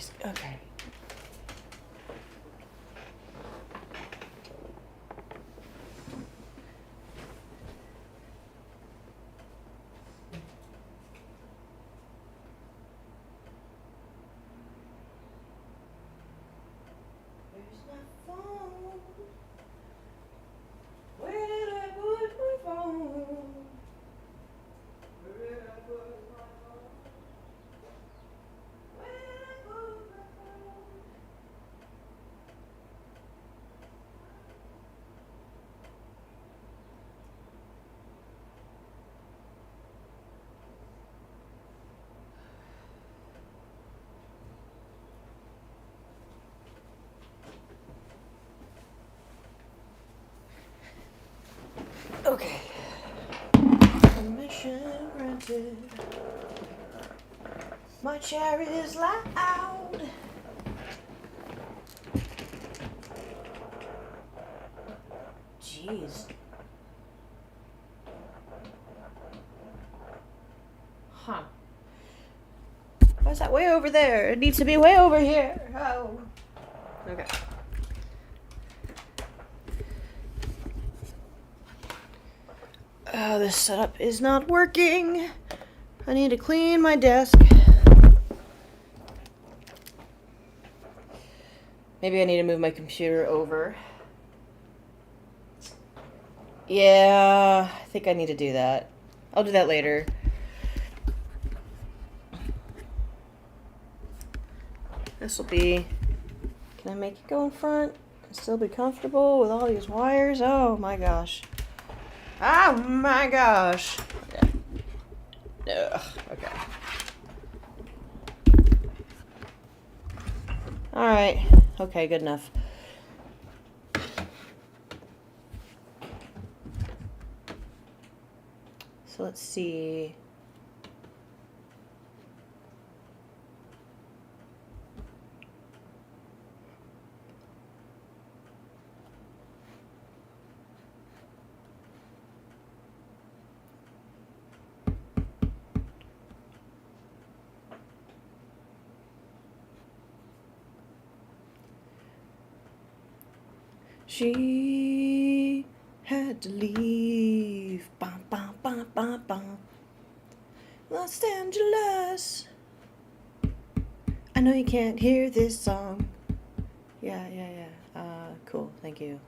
Christ. Okay. Where's my phone? Where did I put my phone? Where did I put my phone? Where did I put my phone? Okay. Permission granted. My chair is loud. Jeez. Huh. Why is that way over there? It needs to be way over here. Oh. Okay. Oh, this setup is not working. I need to clean my desk. Maybe I need to move my computer over. Yeah, I think I need to do that. I'll do that later. This will be... Can I make it go in front and still be comfortable with all these wires? Oh my gosh. Oh my gosh. Okay. Ugh, okay. Alright. Okay, good enough. So let's see. She had to leave. Bum, bum, bum, bum, bum. Los Angeles. I know you can't hear this song. Yeah. Cool. Thank you.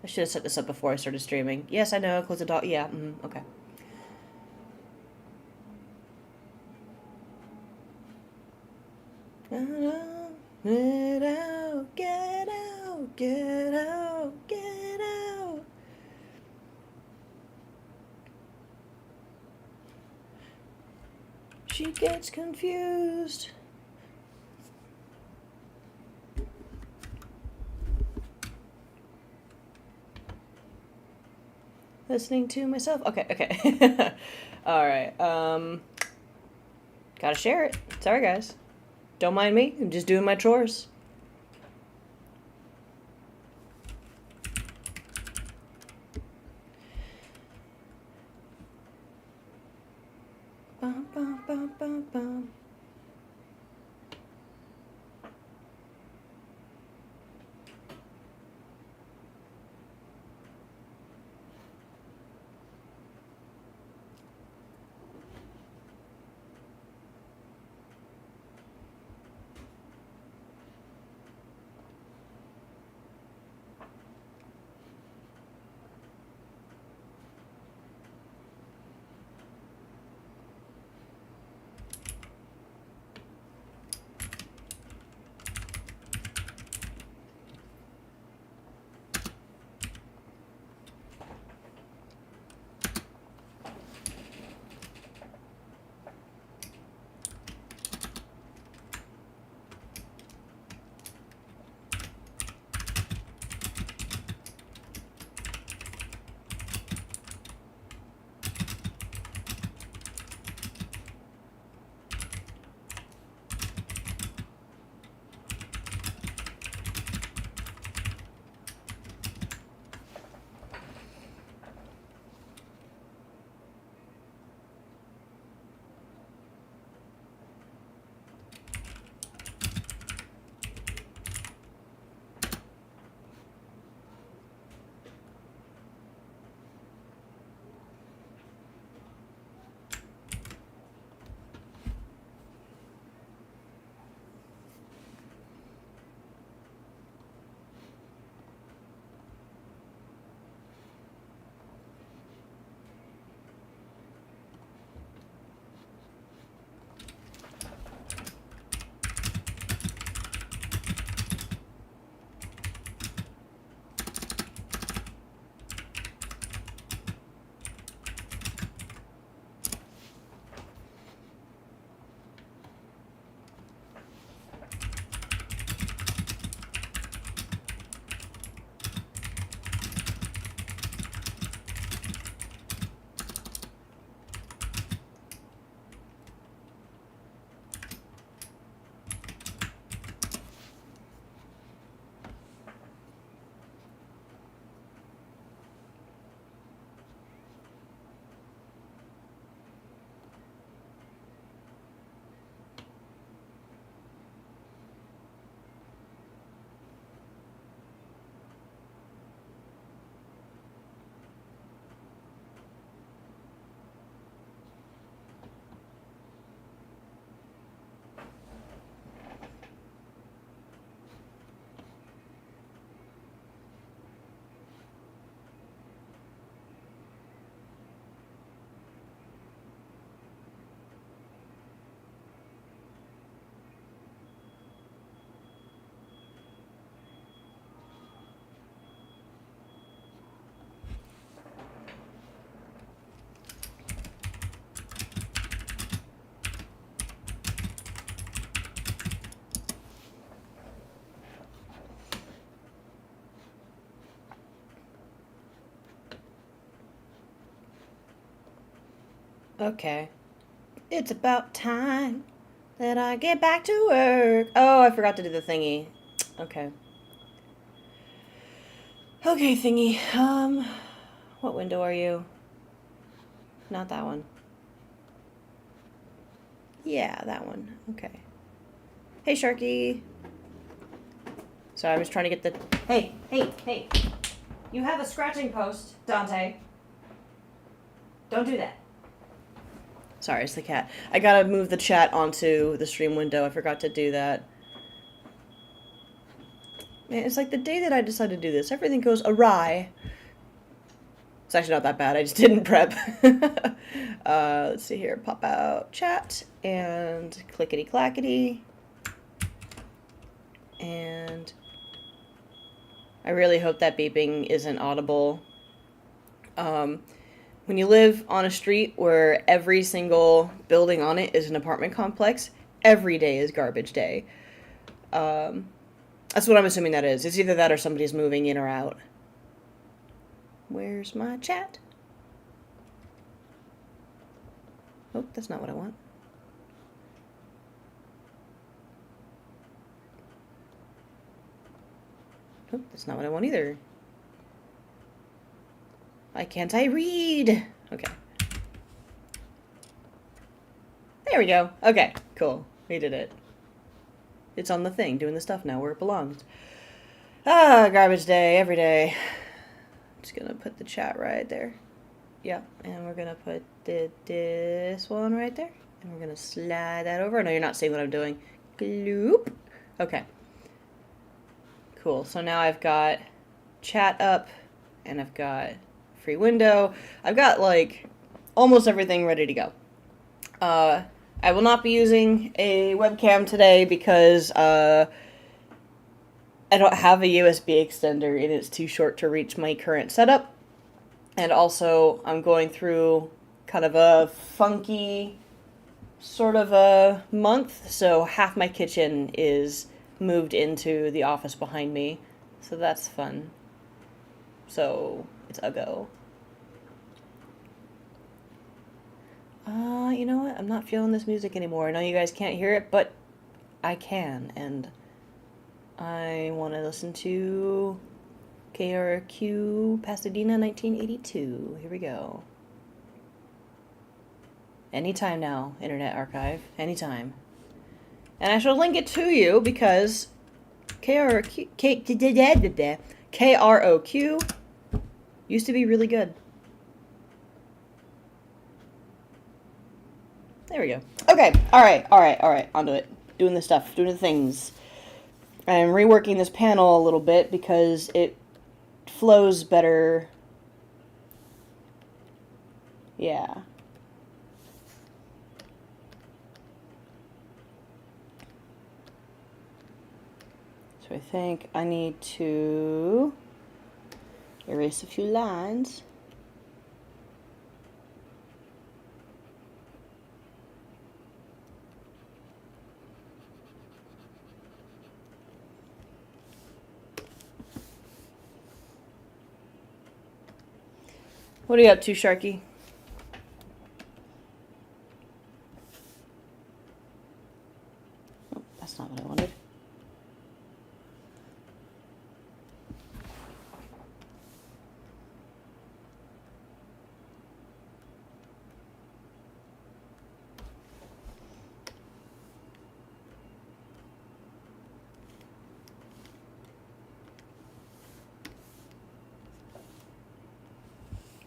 I should have set this up before I started streaming. Yes, I know. Close the door. Yeah. Okay. Get out, get out, get out, get out. She gets confused. Listening to myself. Okay. Alright, gotta share it. Sorry, guys. Don't mind me. I'm just doing my chores. Bum, bum, bum, bum, bum. Okay. It's about time that I get back to work. Oh, I forgot to do the thingy. Okay. Okay, thingy. What window are you? Not that one. Yeah, that one. Okay. Hey, Sharky. Sorry, I was trying to get the... Hey, hey, hey. You have a scratching post, Dante. Don't do that. Sorry, it's the cat. I gotta move the chat onto the stream window. I forgot to do that. Man, it's like the day that I decided to do this, everything goes awry. It's actually not that bad. I just didn't prep. Let's see here. Pop out chat and clickety clackety. And I really hope that beeping isn't audible. When you live on a street where every single building on it is an apartment complex, every day is garbage day. That's what I'm assuming that is. It's either that or somebody's moving in or out. Where's my chat? Oh, that's not what I want. Oh, that's not what I want either. Why can't I read? Okay. There we go. Okay, cool. We did it. It's on the thing, doing the stuff now where it belongs. Ah, garbage day, every day. Just gonna put the chat right there. Yeah, and we're gonna put this one right there. And we're gonna slide that over. No, you're not seeing what I'm doing. Gloop. Okay. Cool. So now I've got chat up, and I've got free window. I've got, like, almost everything ready to go. I will not be using a webcam today because, I don't have a USB extender and it's too short to reach my current setup. And also, I'm going through kind of a funky sort of a month, so half my kitchen is moved into the office behind me, so that's fun. So, it's a go. You know what? I'm not feeling this music anymore. I know you guys can't hear it, but I can, and I want to listen to KRQ Pasadena 1982. Here we go. Anytime now, Internet Archive. Anytime. And I shall link it to you because KROQ used to be really good. There we go. Okay, alright. Onto it. Doing the stuff, doing the things. I'm reworking this panel a little bit because it flows better. Yeah. So I think I need to erase a few lines. What are you up to, Sharky? Oh, that's not what I wanted.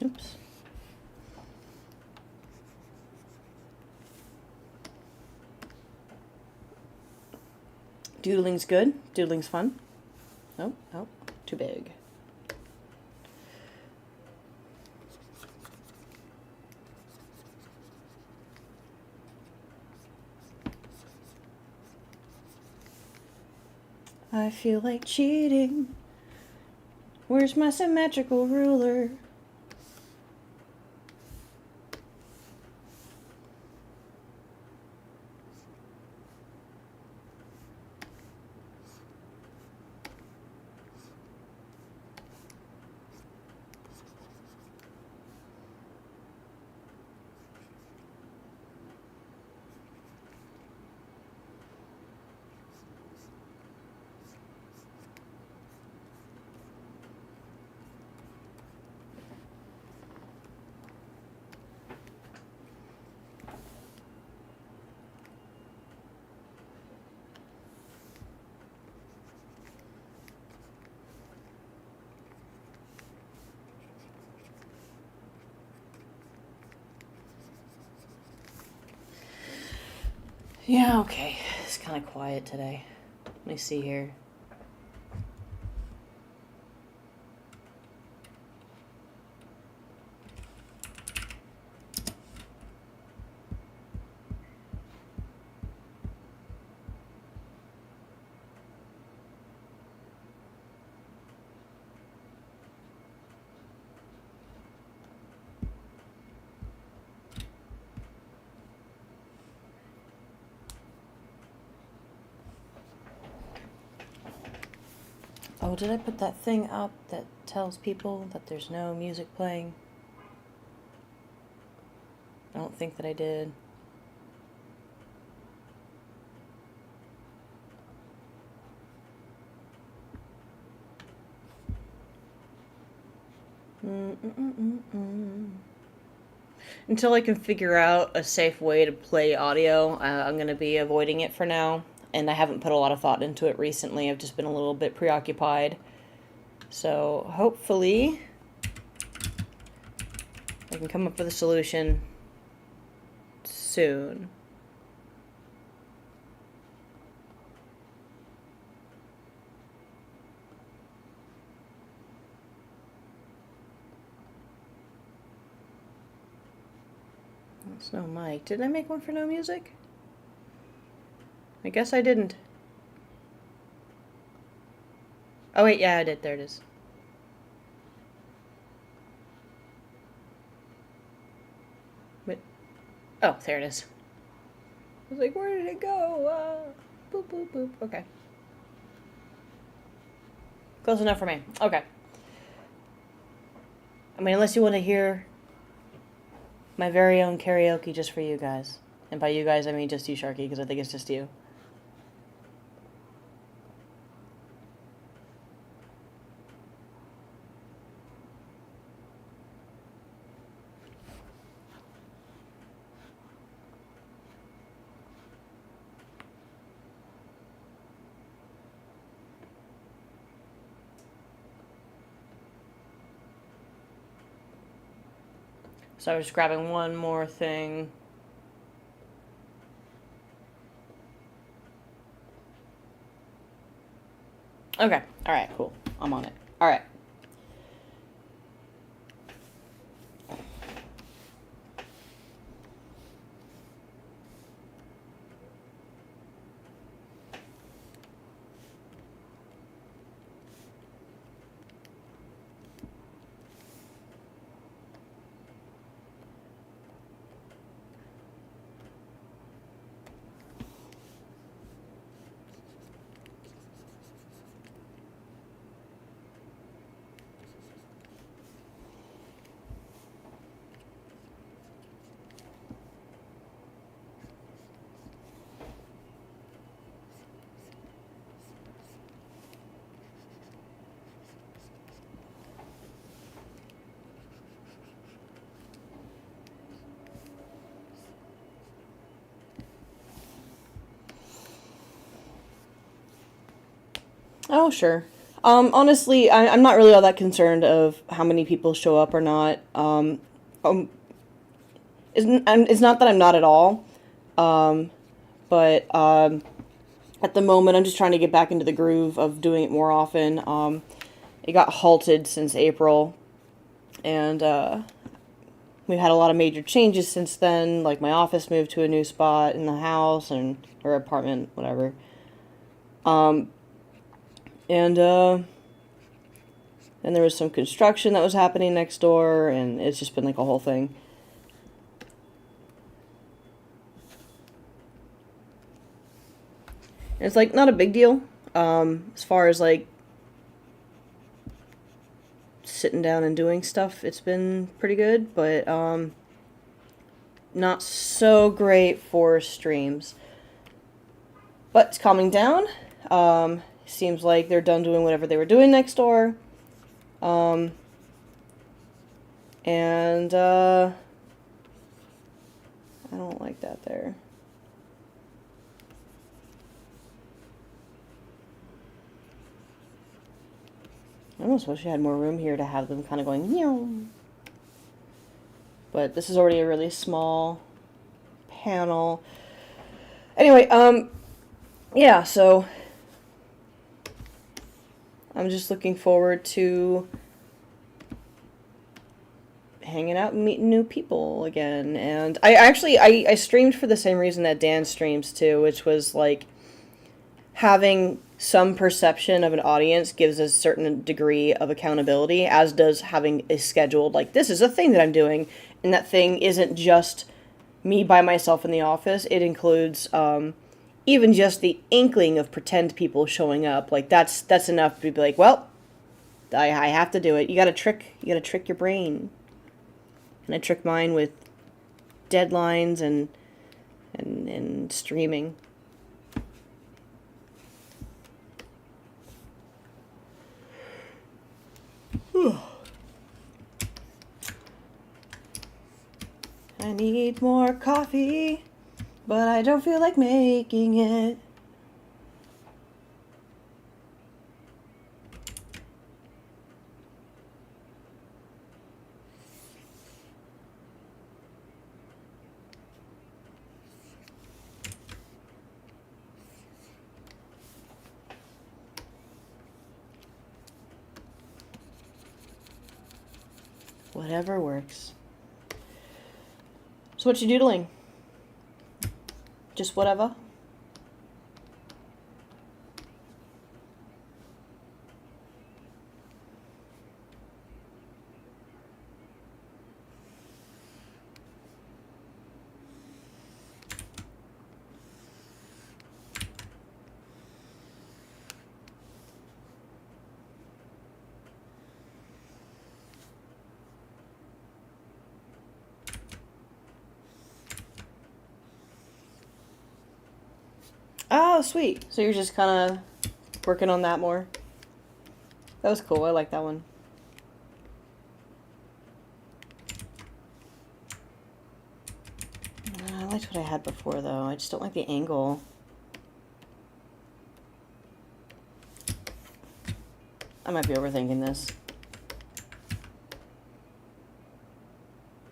Oops. Doodling's good. Doodling's fun. Oh, too big. I feel like cheating. Where's my symmetrical ruler? Yeah, okay. It's kind of quiet today. Let me see here. Oh, did I put that thing up that tells people that there's no music playing? I don't think that I did. Until I can figure out a safe way to play audio, I'm going to be avoiding it for now. And I haven't put a lot of thought into it recently. I've just been a little bit preoccupied. So hopefully I can come up with a solution soon. That's no mic. Did I make one for no music? I guess I didn't. Oh wait, yeah, I did. There it is. Wait. Oh, there it is. I was like, where did it go? Boop, boop, boop. Okay. Close enough for me. Okay. I mean, unless you want to hear my very own karaoke just for you guys. And by you guys, I mean just you, Sharky, because I think it's just you. So I was grabbing one more thing. Okay. All right, cool. I'm on it. All right. Oh, sure. Honestly, I'm not really all that concerned of how many people show up or not. It's not that I'm not at all. But at the moment, I'm just trying to get back into the groove of doing it more often. It got halted since April, and we've had a lot of major changes since then. Like my office moved to a new spot in the house or apartment, whatever. And then there was some construction that was happening next door, and it's just been like a whole thing. And it's like not a big deal, as far as like sitting down and doing stuff. It's been pretty good, but not so great for streams. But it's calming down. Seems like they're done doing whatever they were doing next door. And I don't like that there. I almost wish I had more room here to have them kind of going, meow. But this is already a really small panel. Anyway, yeah, so I'm just looking forward to hanging out and meeting new people again. And I streamed for the same reason that Dan streams too, which was like having some perception of an audience gives a certain degree of accountability, as does having a scheduled, like, this is a thing that I'm doing, and that thing isn't just me by myself in the office. It includes even just the inkling of pretend people showing up. Like, that's enough to be like, well, I have to do it. You gotta trick your brain. And I trick mine with deadlines and streaming. I need more coffee, but I don't feel like making it. Whatever works. So what you doodling? Just whatever? Oh, sweet. So you're just kind of working on that more. That was cool. I like that one. I liked what I had before, though. I just don't like the angle. I might be overthinking this.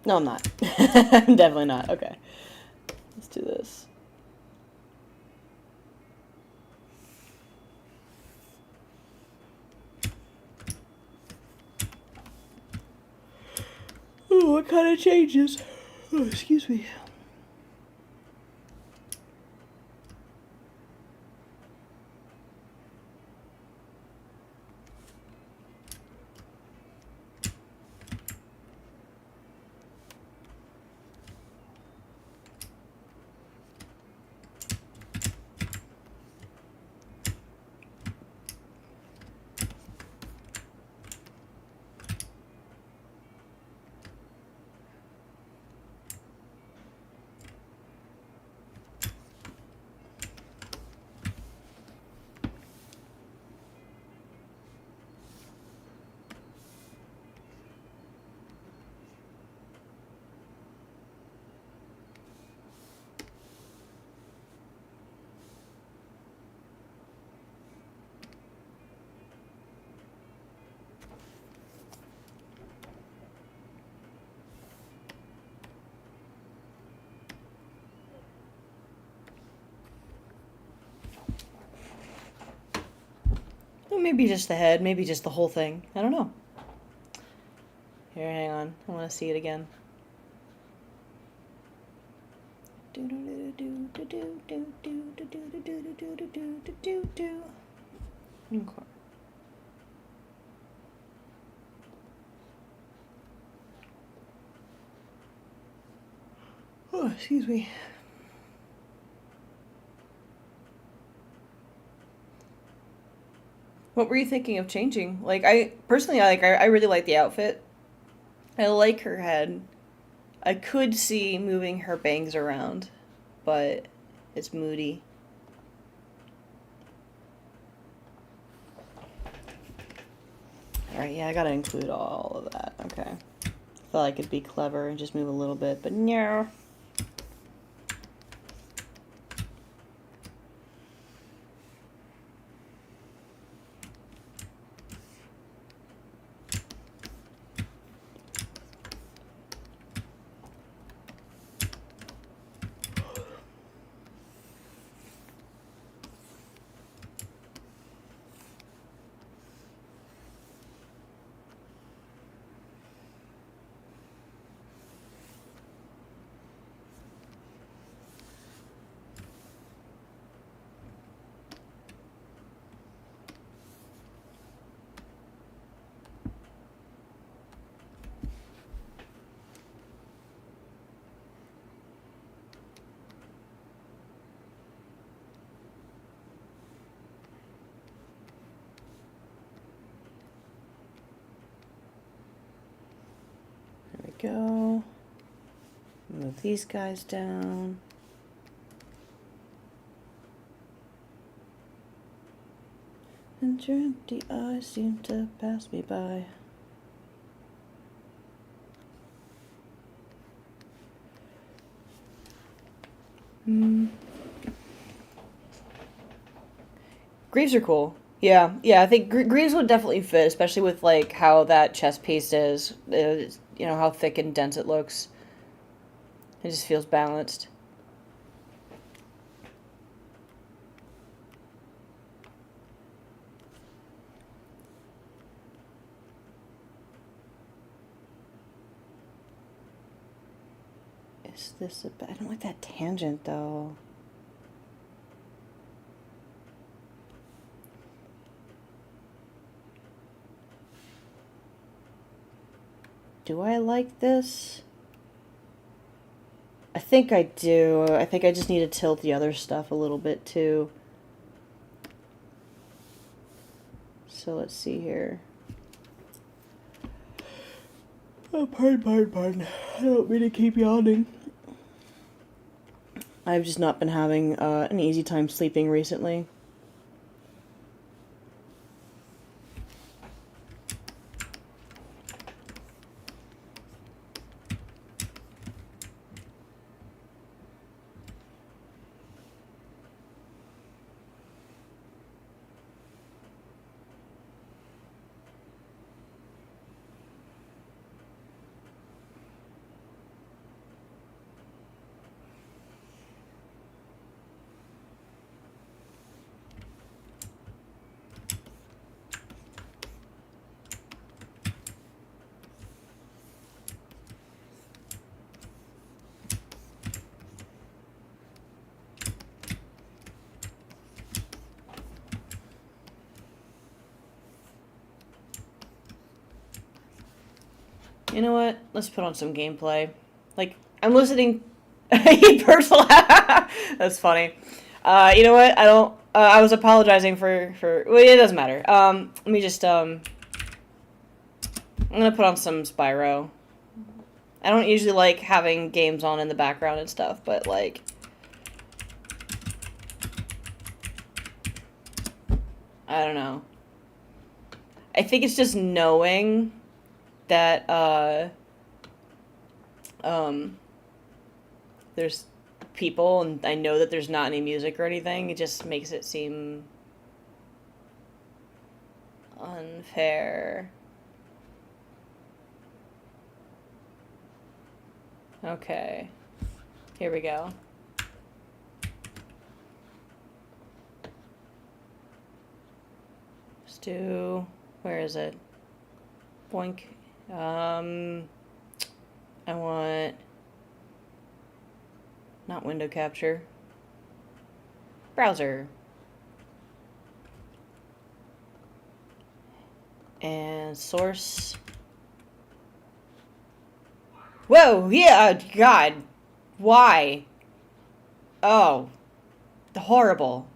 No, I'm not. I'm definitely not. Okay. Let's do this. Oh, what kind of changes? Oh, excuse me. Maybe just the head, maybe just the whole thing. I don't know. Here, hang on. I want to see it again. Okay. Oh, excuse me. What were you thinking of changing? Like, I personally, I really like the outfit. I like her head. I could see moving her bangs around, but it's moody. Alright, yeah, I gotta include all of that. Okay. I thought I could be clever and just move a little bit, but no. go. Move these guys down. And your empty eyes seem to pass me by. Greaves are cool. Yeah, I think greaves would definitely fit, especially with like how that chest piece is. You know, how thick and dense it looks. It just feels balanced. Is this a bad? I don't like that tangent though. Do I like this? I think I do. I think I just need to tilt the other stuff a little bit too. So let's see here. Oh, pardon. I don't mean to keep yawning. I've just not been having an easy time sleeping recently. You know what? Let's put on some gameplay. Like, I'm listening. Personal. That's funny. You know what? I don't. I was apologizing for. Well, it doesn't matter. Let me just. I'm gonna put on some Spyro. I don't usually like having games on in the background and stuff, but like. I don't know. I think it's just knowing that there's people and I know that there's not any music or anything. It just makes it seem unfair. Okay. Here we go. Let's do... Where is it? Boink. I want... Not window capture. Browser. And source. Whoa, yeah, God. Why? Oh. Horrible.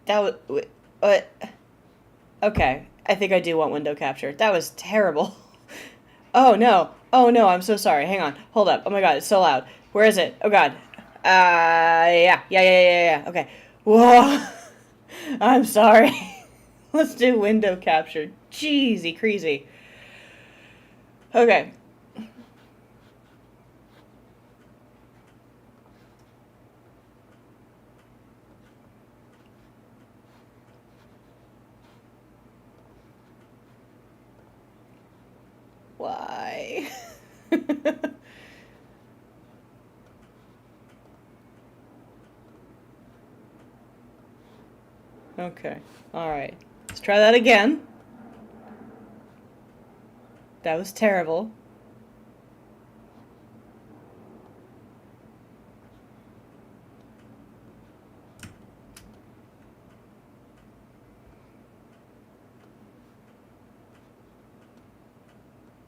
That was... Okay. I think I do want window capture. That was terrible. Oh, no. Oh, no, I'm so sorry. Hang on. Hold up. Oh, my God, it's so loud. Where is it? Oh, God. Yeah. Okay. Whoa. I'm sorry. Let's do window capture. Jeezy crazy. Okay. Why? Okay. Alright. Let's try that again. That was terrible.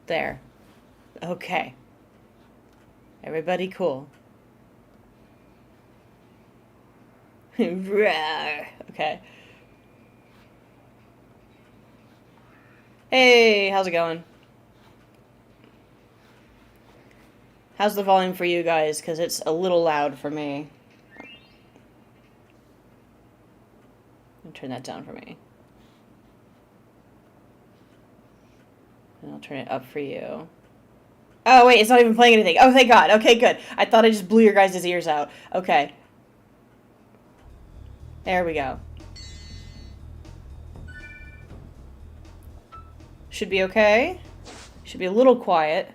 There. Okay. Everybody cool. Okay. Hey, how's it going? How's the volume for you guys? Because it's a little loud for me. I'll turn that down for me. And I'll turn it up for you. Oh, wait, it's not even playing anything. Oh, thank God. Okay, good. I thought I just blew your guys' ears out. Okay. There we go. Should be okay. Should be a little quiet.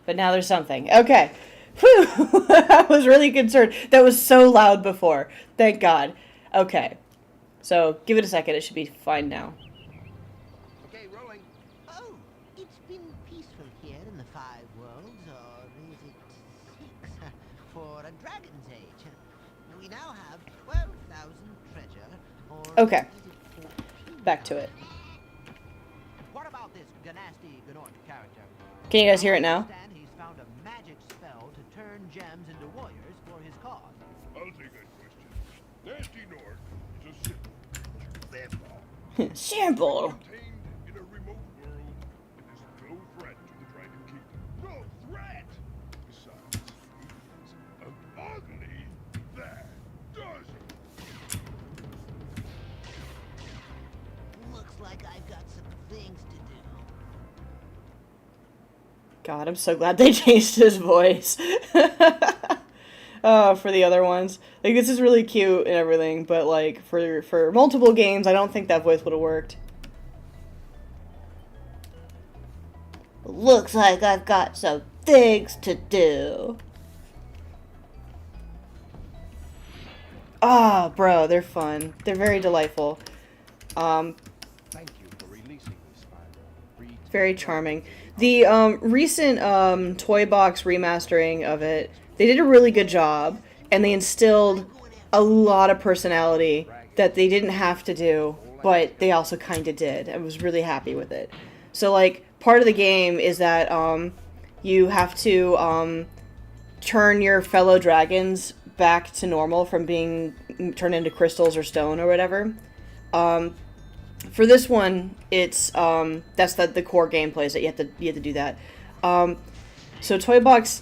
But now there's something. Okay. Whew. I was really concerned. That was so loud before. Thank God. Okay. So, give it a second. It should be fine now. Okay, rolling. Oh, it's been peaceful here in the Five Worlds, or is it 6, for a dragon's age. We now have 12,000 treasure, or Okay. Back to it. What about this Ganasty Gnort character? Can you guys hear it now? I understand he's found a magic spell to turn gems into warriors for his cause. I'll take that question. Nasty North is a simple Sample. contained in a remote world. It is no threat to the Dragon Kingdom. No threat! Besides, it is an ugly bad dozen. looks like I've got some things to do. God, I'm so glad they changed his voice. Oh, for the other ones. Like, this is really cute and everything, but, like, for multiple games, I don't think that voice would have worked. Looks like I've got some things to do. Ah, bro, they're fun. They're very delightful. Thank you for releasing this file. Very charming. The recent Toy Box remastering of it, they did a really good job, and they instilled a lot of personality that they didn't have to do, but they also kind of did. I was really happy with it. So, like, part of the game is that you have to turn your fellow dragons back to normal from being turned into crystals or stone or whatever. For this one, it's that's the core gameplay is that you have to do that. So Toy Box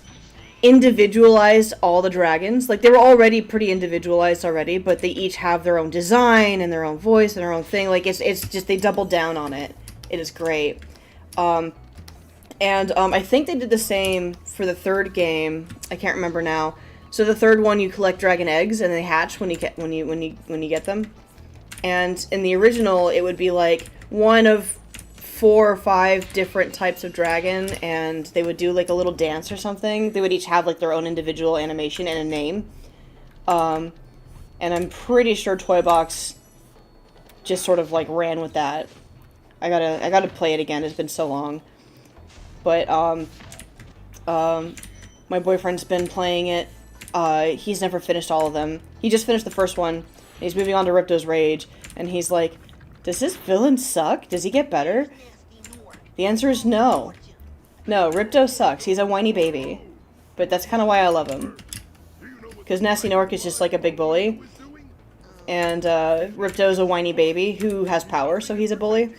individualized all the dragons. Like, they were already pretty individualized already, but they each have their own design and their own voice and their own thing. Like, it's just they doubled down on it. It is great. I think they did the same for the third game. I can't remember now. So the third one, you collect dragon eggs and they hatch when you get them. And in the original, it would be like one of 4 or 5 different types of dragon, and they would do like a little dance or something. They would each have like their own individual animation and a name. And I'm pretty sure Toy Box just sort of like ran with that. I gotta play it again. It's been so long. But my boyfriend's been playing it. He's never finished all of them. He just finished the first one. He's moving on to Ripto's Rage, and he's like, does this villain suck? Does he get better? The answer is no. No, Ripto sucks. He's a whiny baby. But that's kind of why I love him. Because Nasty Nork is just like a big bully. And Ripto's a whiny baby who has power, so he's a bully.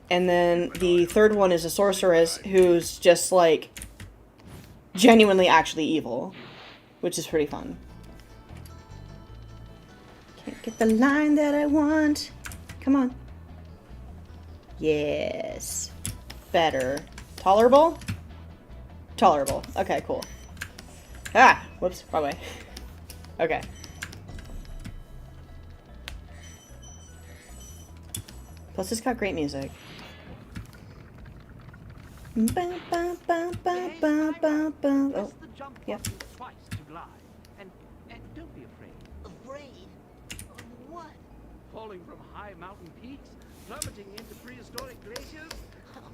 And then the third one is a sorceress who's just like genuinely actually evil. Which is pretty fun. Can't get the line that I want. Come on. Yes. Better. Tolerable? Tolerable. Okay, cool. Ah! Whoops, wrong way. Okay. Plus, it's got great music. Ba, ba, ba, ba, ba, ba, ba. Oh, yep. Twice to glide. And don't be afraid. Afraid? Of what? Falling from high mountain peaks, plummeting into prehistoric glaciers. Oh,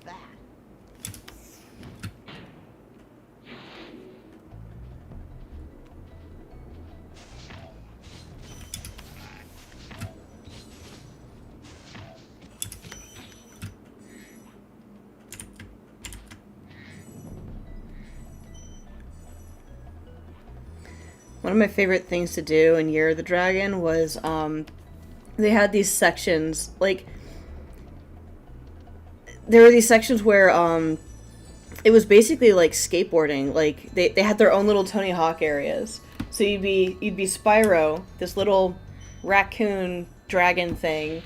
that. One of my favorite things to do in Year of the Dragon was, they had these sections, like, there were these sections where, it was basically like skateboarding. Like they had their own little Tony Hawk areas. So you'd be Spyro, this little raccoon dragon thing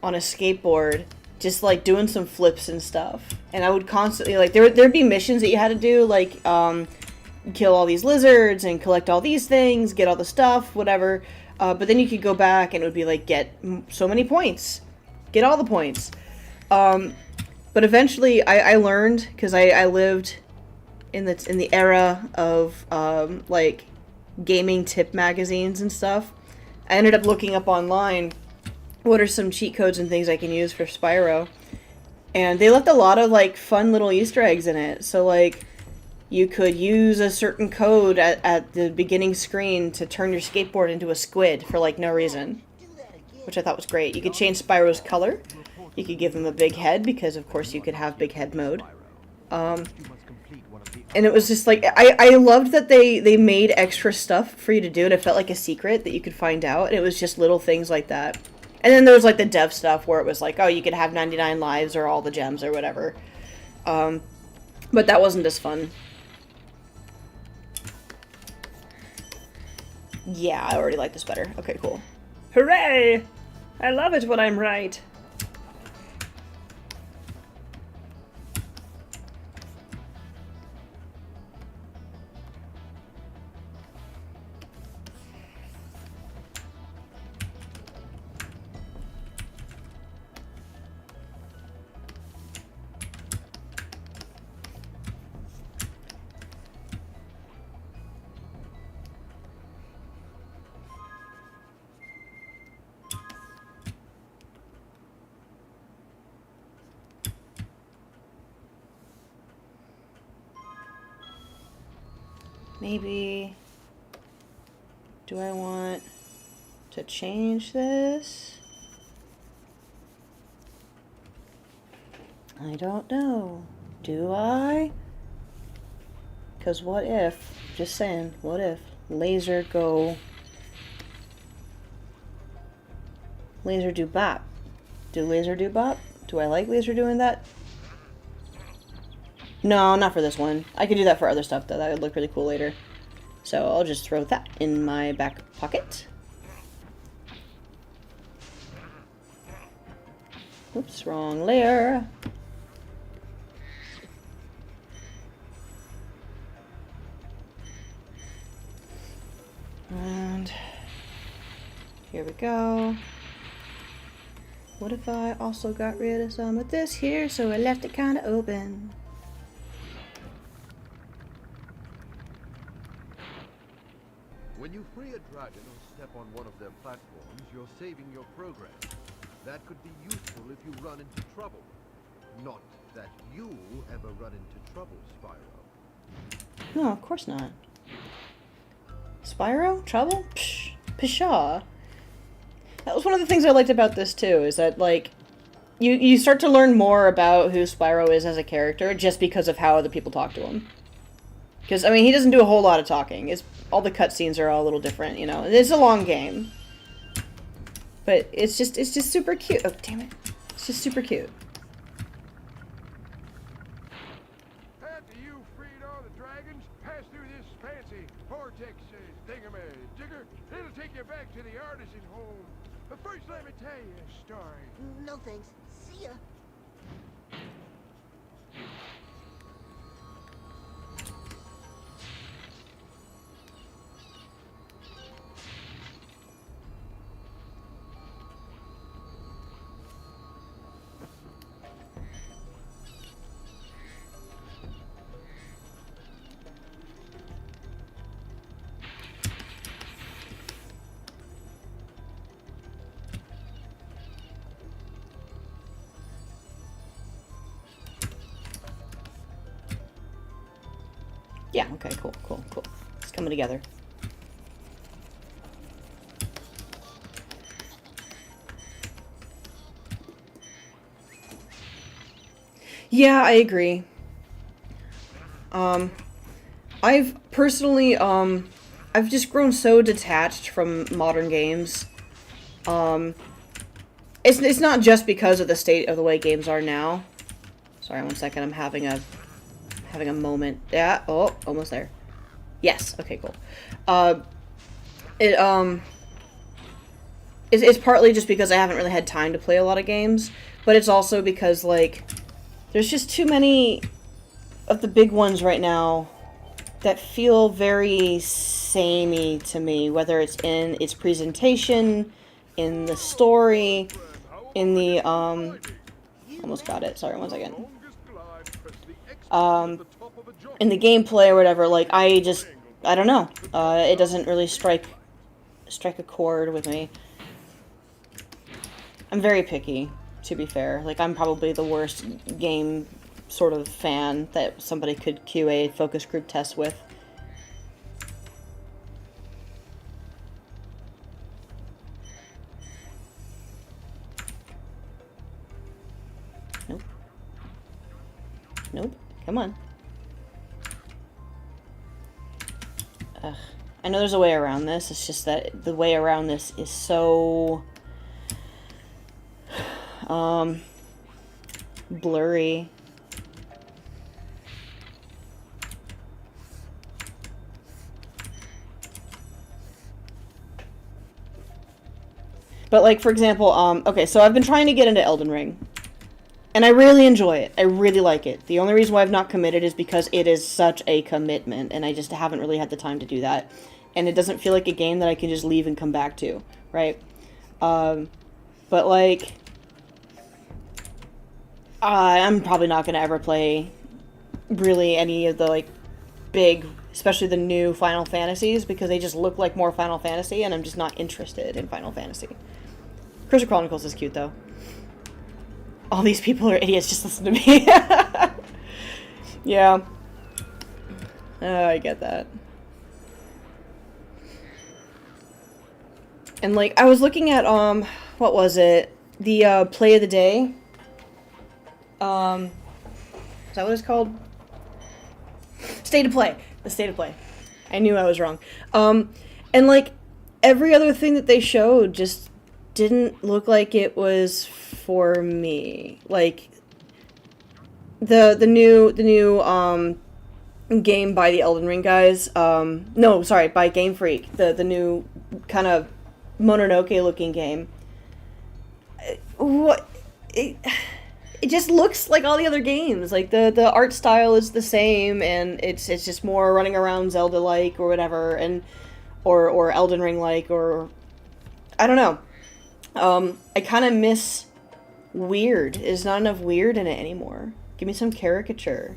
on a skateboard, just like doing some flips and stuff. And I would constantly like there'd be missions that you had to do, like kill all these lizards and collect all these things, get all the stuff, whatever. But then you could go back and it would be like, get so many points, get all the points. But eventually I learned, because I lived in the era of like gaming tip magazines and stuff. I ended up looking up online what are some cheat codes and things I can use for Spyro. And they left a lot of like fun little Easter eggs in it. So like you could use a certain code at the beginning screen to turn your skateboard into a squid for like no reason, which I thought was great. You could change Spyro's color. You could give him a big head, because of course you could have big head mode. And it was just like, I loved that they made extra stuff for you to do, and it felt like a secret that you could find out, and it was just little things like that. And then there was like the dev stuff where it was like, oh, you could have 99 lives or all the gems or whatever. But that wasn't as fun. Yeah, I already like this better. Okay, cool. Hooray! I love it when I'm right. Maybe, do I want to change this? I don't know. Do I? Because what if, just saying, what if laser go, laser do bop? Do laser do bop? Do I like laser doing that? No, not for this one. I could do that for other stuff, though. That would look really cool later. So I'll just throw that in my back pocket. Oops, wrong layer. And here we go. What if I also got rid of some of this here, so I left it kind of open? When you free a dragon or step on one of their platforms, you're saving your progress. That could be useful if you run into trouble. Not that you ever run into trouble, Spyro. No, of course not. Spyro? Trouble? Psh, pshaw. That was one of the things I liked about this too, is that like you start to learn more about who Spyro is as a character just because of how other people talk to him. Because I mean, he doesn't do a whole lot of talking. All the cutscenes are all a little different, you know. It's a long game, but it's just super cute. Oh damn it! It's just super cute. After you freed all the dragons, pass through this fancy vortex thingamajigger. It'll take you back to the artisan home. But first, let me tell you a story. No thanks. See ya. Yeah. Okay. Cool. It's coming together. Yeah, I agree. I've personally, I've just grown so detached from modern games. It's not just because of the state of the way games are now. Sorry, one second, I'm having a having a moment. Yeah, oh, almost there. Yes, okay, cool. It's partly just because I haven't really had time to play a lot of games, but it's also because, like, there's just too many of the big ones right now that feel very samey to me, whether it's in its presentation, in the story, in the, almost got it, sorry, one second. In the gameplay or whatever, like, I don't know. It doesn't really strike a chord with me. I'm very picky, to be fair. Like, I'm probably the worst game sort of fan that somebody could QA focus group test with. Nope. Nope. Come on. Ugh. I know there's a way around this, it's just that the way around this is so... blurry. But, like, for example, okay, so I've been trying to get into Elden Ring. And I really enjoy it. I really like it. The only reason why I've not committed is because it is such a commitment, and I just haven't really had the time to do that. And it doesn't feel like a game that I can just leave and come back to, right? But, like, I'm probably not going to ever play really any of the, like, big, especially the new Final Fantasies, because they just look like more Final Fantasy, and I'm just not interested in Final Fantasy. Crystal Chronicles is cute, though. All these people are idiots, just listen to me. Yeah. I get that. And, like, I was looking at, what was it? The, Play of the Day. Is that what it's called? State of Play. The State of Play. I knew I was wrong. And, like, every other thing that they showed just didn't look like it was for me. Like, the new game by the Elden Ring guys, no, sorry, by Game Freak, the new kind of Mononoke looking game. It just looks like all the other games. Like, the art style is the same, and it's just more running around Zelda-like or whatever, and or Elden Ring-like, or I don't know. I kind of miss weird. There's not enough weird in it anymore. Give me some caricature.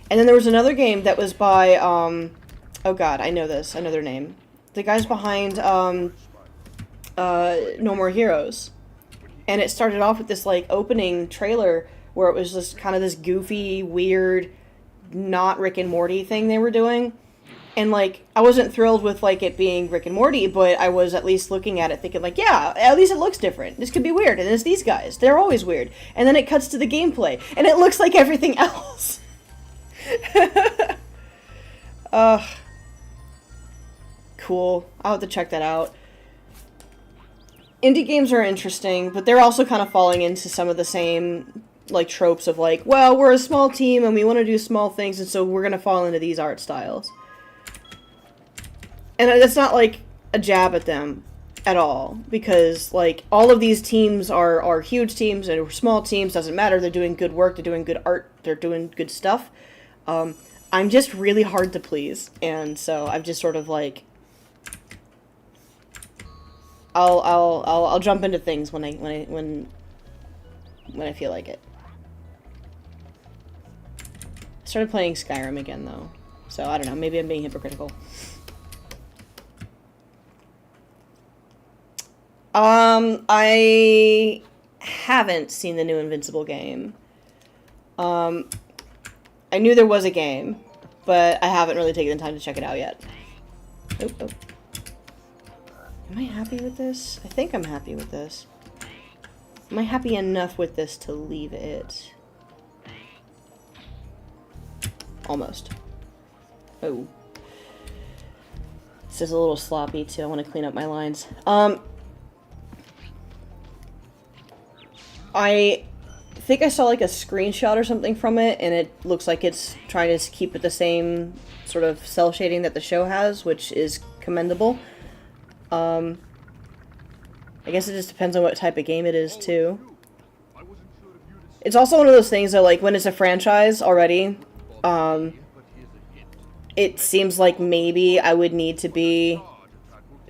And then there was another game that was by, oh god, I know this. I know their name. The guys behind, No More Heroes. And it started off with this, like, opening trailer where it was just kind of this goofy, weird, not Rick and Morty thing they were doing. And, like, I wasn't thrilled with, like, it being Rick and Morty, but I was at least looking at it thinking, like, yeah, at least it looks different. This could be weird. And it's these guys. They're always weird. And then it cuts to the gameplay. And it looks like everything else. Cool. I'll have to check that out. Indie games are interesting, but they're also kind of falling into some of the same, like, tropes of, like, well, we're a small team and we want to do small things, and so we're going to fall into these art styles. And that's not, like, a jab at them at all, because, like, all of these teams are huge teams and small teams, doesn't matter. They're doing good work, they're doing good art, they're doing good stuff. I'm just really hard to please, and so I'm just sort of, like, I'll jump into things when I feel like it. I started playing Skyrim again, though, so I don't know, maybe I'm being hypocritical. I haven't seen the new Invincible game. I knew there was a game, but I haven't really taken the time to check it out yet. Oh. Am I happy with this? I think I'm happy with this. Am I happy enough with this to leave it? Almost. Oh. This is a little sloppy, too. I want to clean up my lines. I think I saw like a screenshot or something from it, and it looks like it's trying to keep it the same sort of cell shading that the show has, which is commendable. I guess it just depends on what type of game it is, too. It's also one of those things that, like, when it's a franchise already, it seems like maybe I would need to be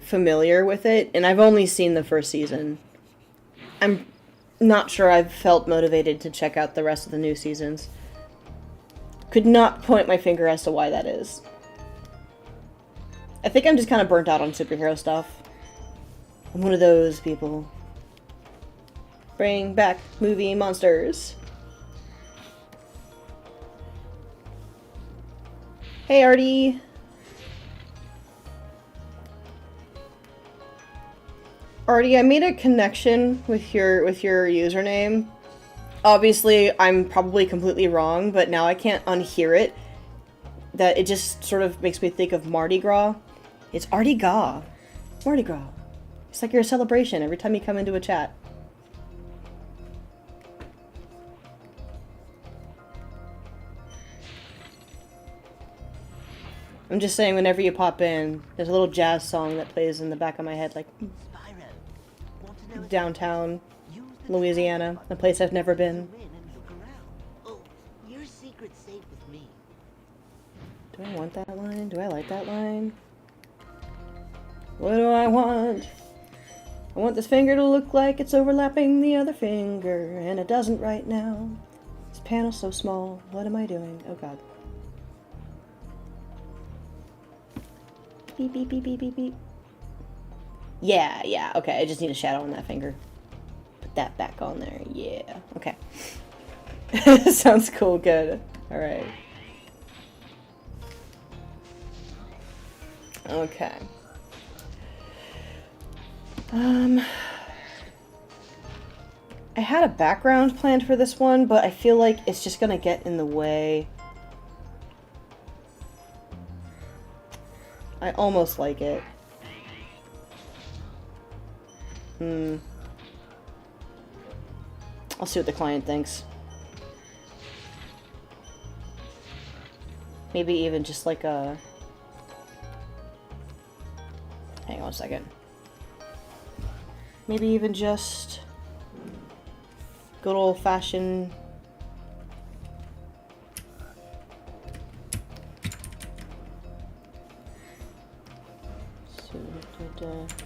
familiar with it, and I've only seen the first season. I'm not sure I've felt motivated to check out the rest of the new seasons. Could not point my finger as to why that is. I think I'm just kind of burnt out on superhero stuff. I'm one of those people. Bring back movie monsters. Hey, Artie. Artie, I made a connection with your username. Obviously, I'm probably completely wrong, but now I can't unhear it. That it just sort of makes me think of Mardi Gras. It's Artie Gras. Mardi Gras. It's like you're a celebration every time you come into a chat. I'm just saying, whenever you pop in, there's a little jazz song that plays in the back of my head, like downtown Louisiana, a place I've never been. Oh, your secret's safe with me. Do I want that line? Do I like that line? What do I want? I want this finger to look like it's overlapping the other finger, and it doesn't right now. This panel's so small. What am I doing? Oh god. Beep, beep, beep, beep, beep, beep. Yeah, okay. I just need a shadow on that finger. Put that back on there. Yeah, okay. Sounds cool, good. Alright. Okay. I had a background planned for this one, but I feel like it's just gonna get in the way. I almost like it. I'll see what the client thinks. Maybe even just like a... Hang on a second. Maybe even just good old-fashioned...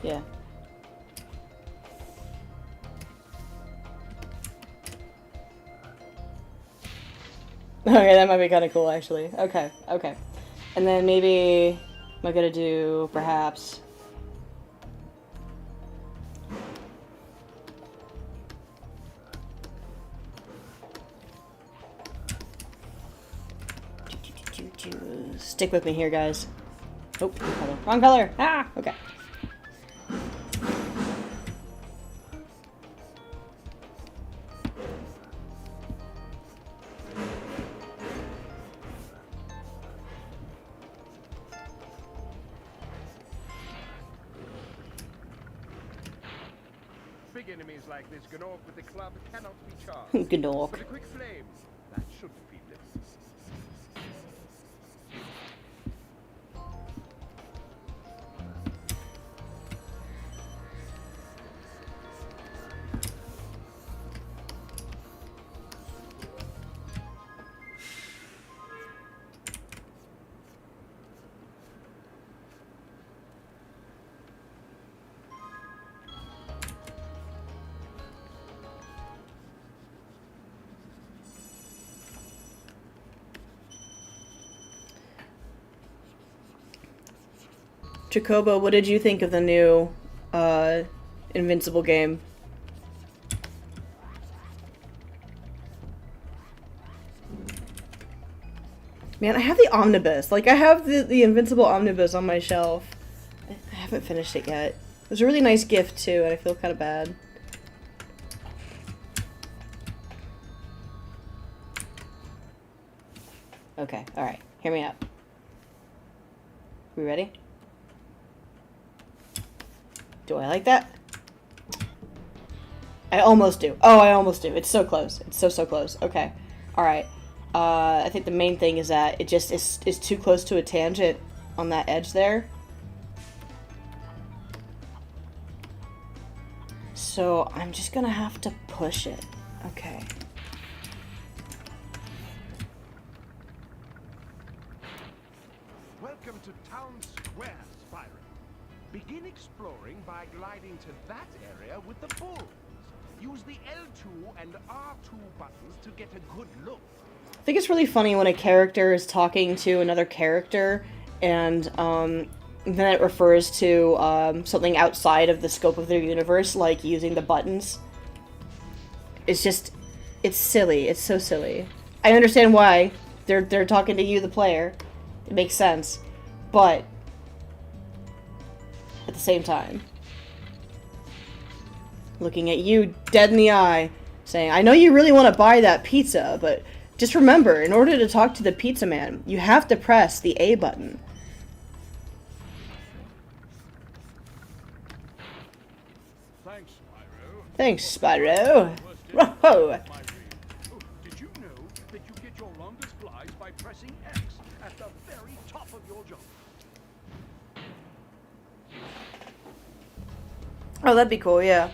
yeah. Okay, that might be kind of cool, actually. Okay. And then maybe... am I gonna do, perhaps... Stick with me here, guys. Oh, wrong color. Wrong color! Ah! Okay. Big enemies like this Gnorc with the club cannot be charged. Gnorc. But a quick flame, that should defeat them. Jacobo, what did you think of the new Invincible game? Man, I have the omnibus. Like, I have the Invincible omnibus on my shelf. I haven't finished it yet. It was a really nice gift, too, and I feel kind of bad. Okay, alright. Hear me out. We ready? Do I like that? I almost do. Oh, I almost do. It's so close. It's so close. Okay. Alright. I think the main thing is that it just is too close to a tangent on that edge there. So I'm just gonna have to push it. Okay. Welcome to Town Square, Spyro. Begin exploring by gliding to that area with the bulls. Use the L2 and R2 buttons to get a good look. I think it's really funny when a character is talking to another character and then it refers to something outside of the scope of their universe, like using the buttons. It's just, it's silly. It's so silly. I understand why they're talking to you, the player. It makes sense, but at the same time, looking at you dead in the eye, saying, "I know you really want to buy that pizza, but just remember, in order to talk to the pizza man, you have to press the A button." Thanks, Spyro. Whoa! Did you know that you get your longest flies by pressing X at the very top of your jump? Oh, that'd be cool, yeah.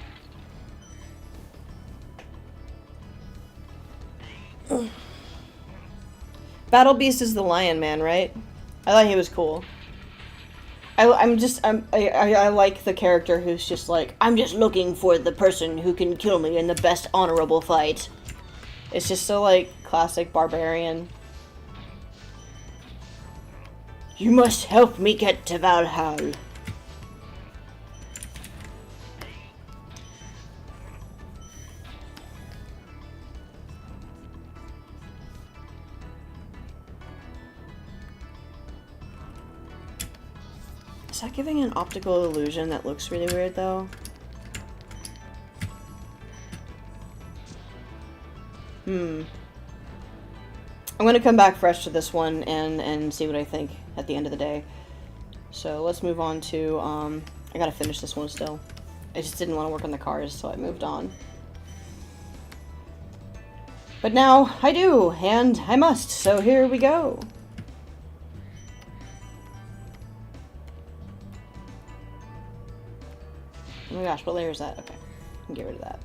Battle Beast is the lion man, right? I thought he was cool. I like the character who's just like, I'm just looking for the person who can kill me in the best honorable fight. It's just so, like, classic barbarian. You must help me get to Valhalla. Is that giving an optical illusion that looks really weird, though? I'm gonna come back fresh to this one and see what I think at the end of the day. So let's move on to, I gotta finish this one still. I just didn't want to work on the cars, so I moved on. But now, I do, and I must, so here we go. Oh my gosh, what layer is that? Okay, I can get rid of that.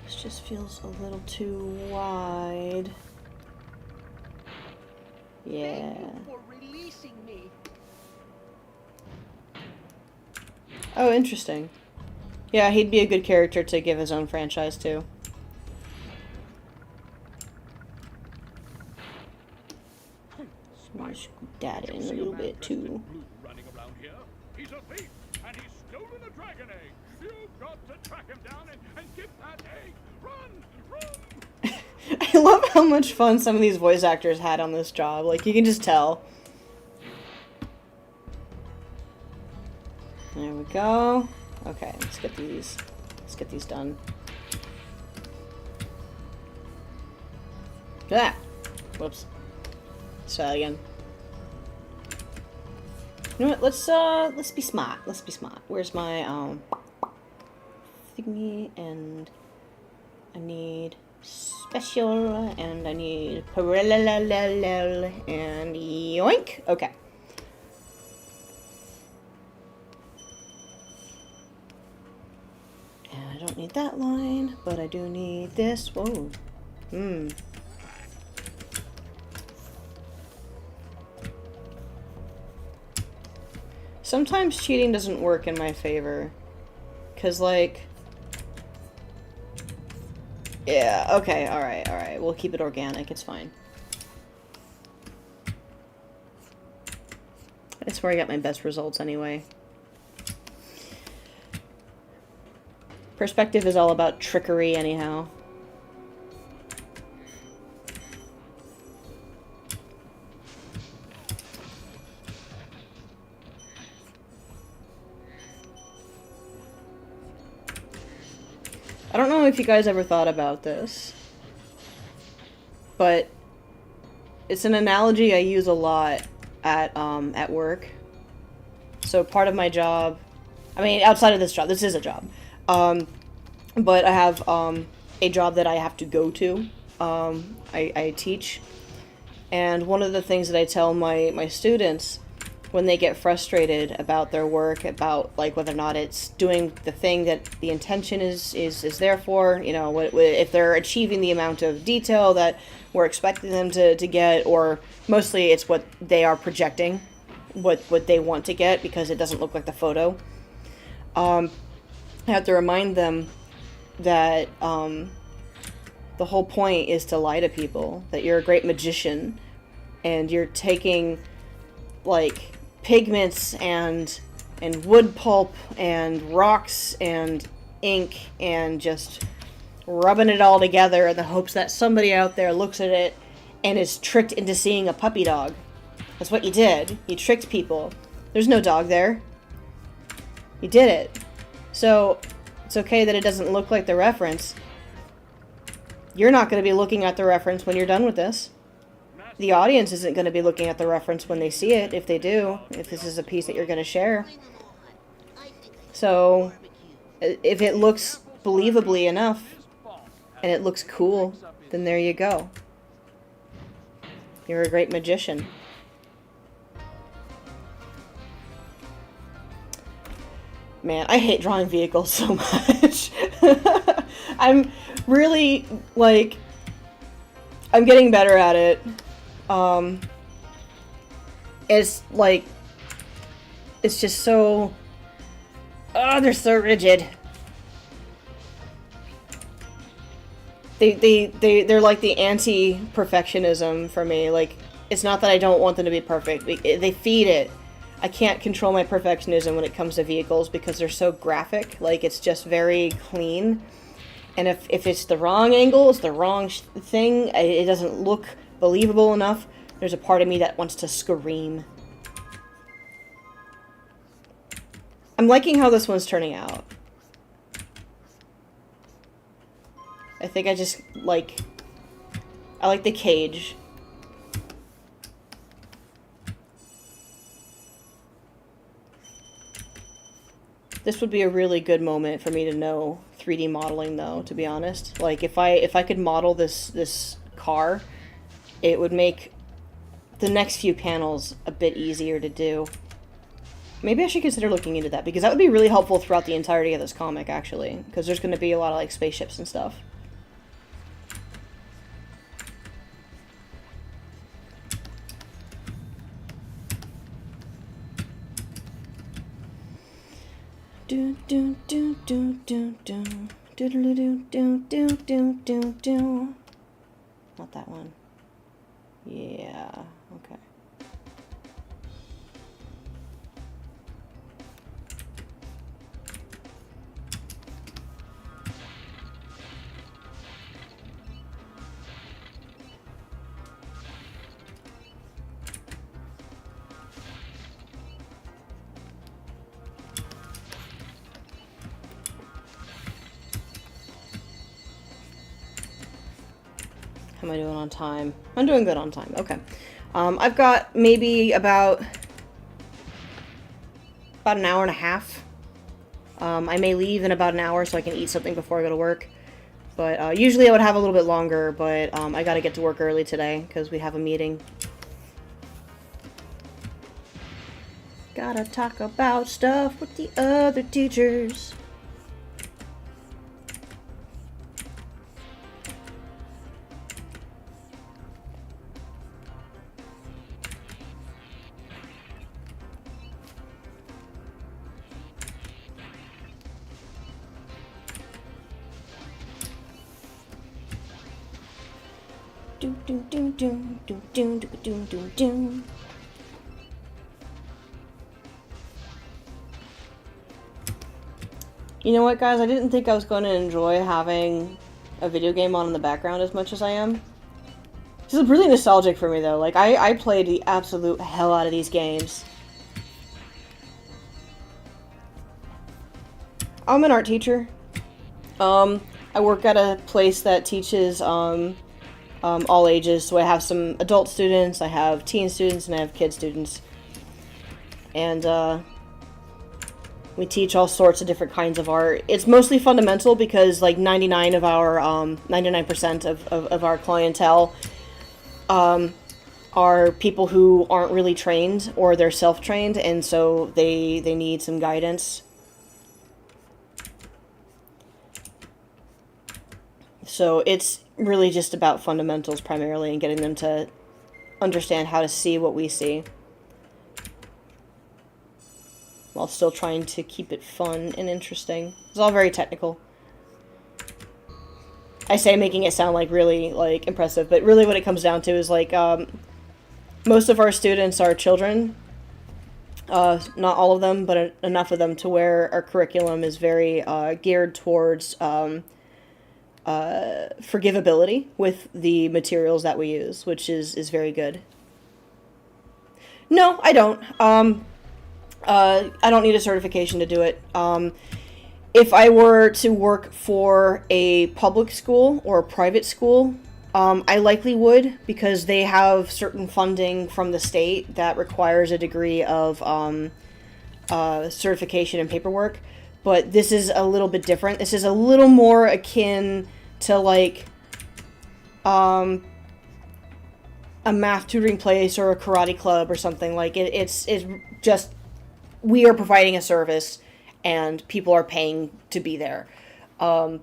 This just feels a little too wide. Yeah. Thank you for releasing me. Oh, interesting. Yeah, he'd be a good character to give his own franchise to. I'll scoot that in a little bit too. Running around here. He's a thief, and he's stolen a dragon egg. You've got to track him down and get that egg. Run! I love how much fun some of these voice actors had on this job. Like, you can just tell. There we go. Okay, let's get these. Let's get these done. Ah! Whoops. Let's try again. You know what? Let's be smart. Let's be smart. Where's my thingy? And I need special, and I need parallel, and yoink. Okay. And I don't need that line, but I do need this. Whoa. Sometimes cheating doesn't work in my favor. 'Cause, like... Yeah, okay, alright. We'll keep it organic, it's fine. That's where I got my best results anyway. Perspective is all about trickery anyhow. I don't know if you guys ever thought about this, but it's an analogy I use a lot at work. So part of my job, I mean, outside of this job, this is a job, but I have a job that I have to go to. I teach, and one of the things that I tell my students when they get frustrated about their work, about like whether or not it's doing the thing that the intention is there for, you know, if they're achieving the amount of detail that we're expecting them to get, or mostly it's what they are projecting, what they want to get because it doesn't look like the photo. I have to remind them that the whole point is to lie to people, that you're a great magician and you're taking like pigments and wood pulp and rocks and ink and just rubbing it all together in the hopes that somebody out there looks at it and is tricked into seeing a puppy dog. That's what you did. You tricked people. There's no dog there. You did it. So it's okay that it doesn't look like the reference. You're not going to be looking at the reference when you're done with this. The audience isn't going to be looking at the reference when they see it, if they do, if this is a piece that you're going to share. So, if it looks believably enough, and it looks cool, then there you go. You're a great magician. Man, I hate drawing vehicles so much. I'm really, like, I'm getting better at it. It's like, it's just so, they're so rigid. They're like the anti-perfectionism for me. Like, it's not that I don't want them to be perfect. They feed it. I can't control my perfectionism when it comes to vehicles because they're so graphic. Like, it's just very clean. And if it's the wrong angle, it's the wrong thing, it doesn't look believable enough, there's a part of me that wants to scream. I'm liking how this one's turning out. I think I just like... I like the cage. This would be a really good moment for me to know 3D modeling, though, to be honest. Like, if I could model this car, it would make the next few panels a bit easier to do. Maybe I should consider looking into that, because that would be really helpful throughout the entirety of this comic, actually. Because there's going to be a lot of, like, spaceships and stuff. Do do do do do do do do do do do do do. Not that one. Yeah. Okay. How am I doing on time? I'm doing good on time. Okay. I've got maybe about an hour and a half. I may leave in about an hour so I can eat something before I go to work. But usually I would have a little bit longer, but I gotta get to work early today because we have a meeting. Gotta talk about stuff with the other teachers. Do do do do do do do do do do. You know what, guys? I didn't think I was going to enjoy having a video game on in the background as much as I am. This is really nostalgic for me, though. Like, I played the absolute hell out of these games. I'm an art teacher. I work at a place that teaches all ages, so I have some adult students, I have teen students, and I have kid students. And we teach all sorts of different kinds of art. It's mostly fundamental because like 99% of our clientele are people who aren't really trained or they're self-trained, and so they need some guidance. So it's really just about fundamentals primarily and getting them to understand how to see what we see, while still trying to keep it fun and interesting. It's all very technical. I say making it sound like really like impressive, but really what it comes down to is like most of our students are children. Not all of them, but enough of them to where our curriculum is very geared towards forgivability with the materials that we use, which is very good. No, I don't. I don't need a certification to do it. If I were to work for a public school or a private school, I likely would, because they have certain funding from the state that requires a degree of certification and paperwork. But this is a little bit different. This is a little more akin to like a math tutoring place or a karate club or something. Like it's just, we are providing a service and people are paying to be there. And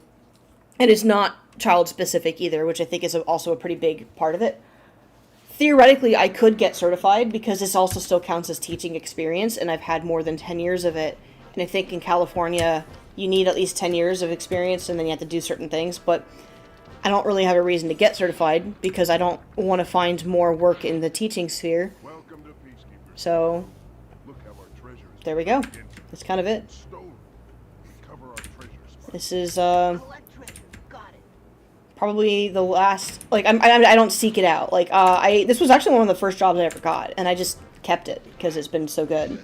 it's not child specific either, which I think is also a pretty big part of it. Theoretically, I could get certified because this also still counts as teaching experience, and I've had more than 10 years of it. And I think in California, you need at least 10 years of experience, and then you have to do certain things. But I don't really have a reason to get certified because I don't want to find more work in the teaching sphere. Welcome to Peacekeepers. So Look how our treasures there we go. That's kind of it. stolen. We cover our treasures. This is Collect treasure. Got it. probably the last, like, I don't seek it out. Like, this was actually one of the first jobs I ever got, and I just kept it because it's been so good.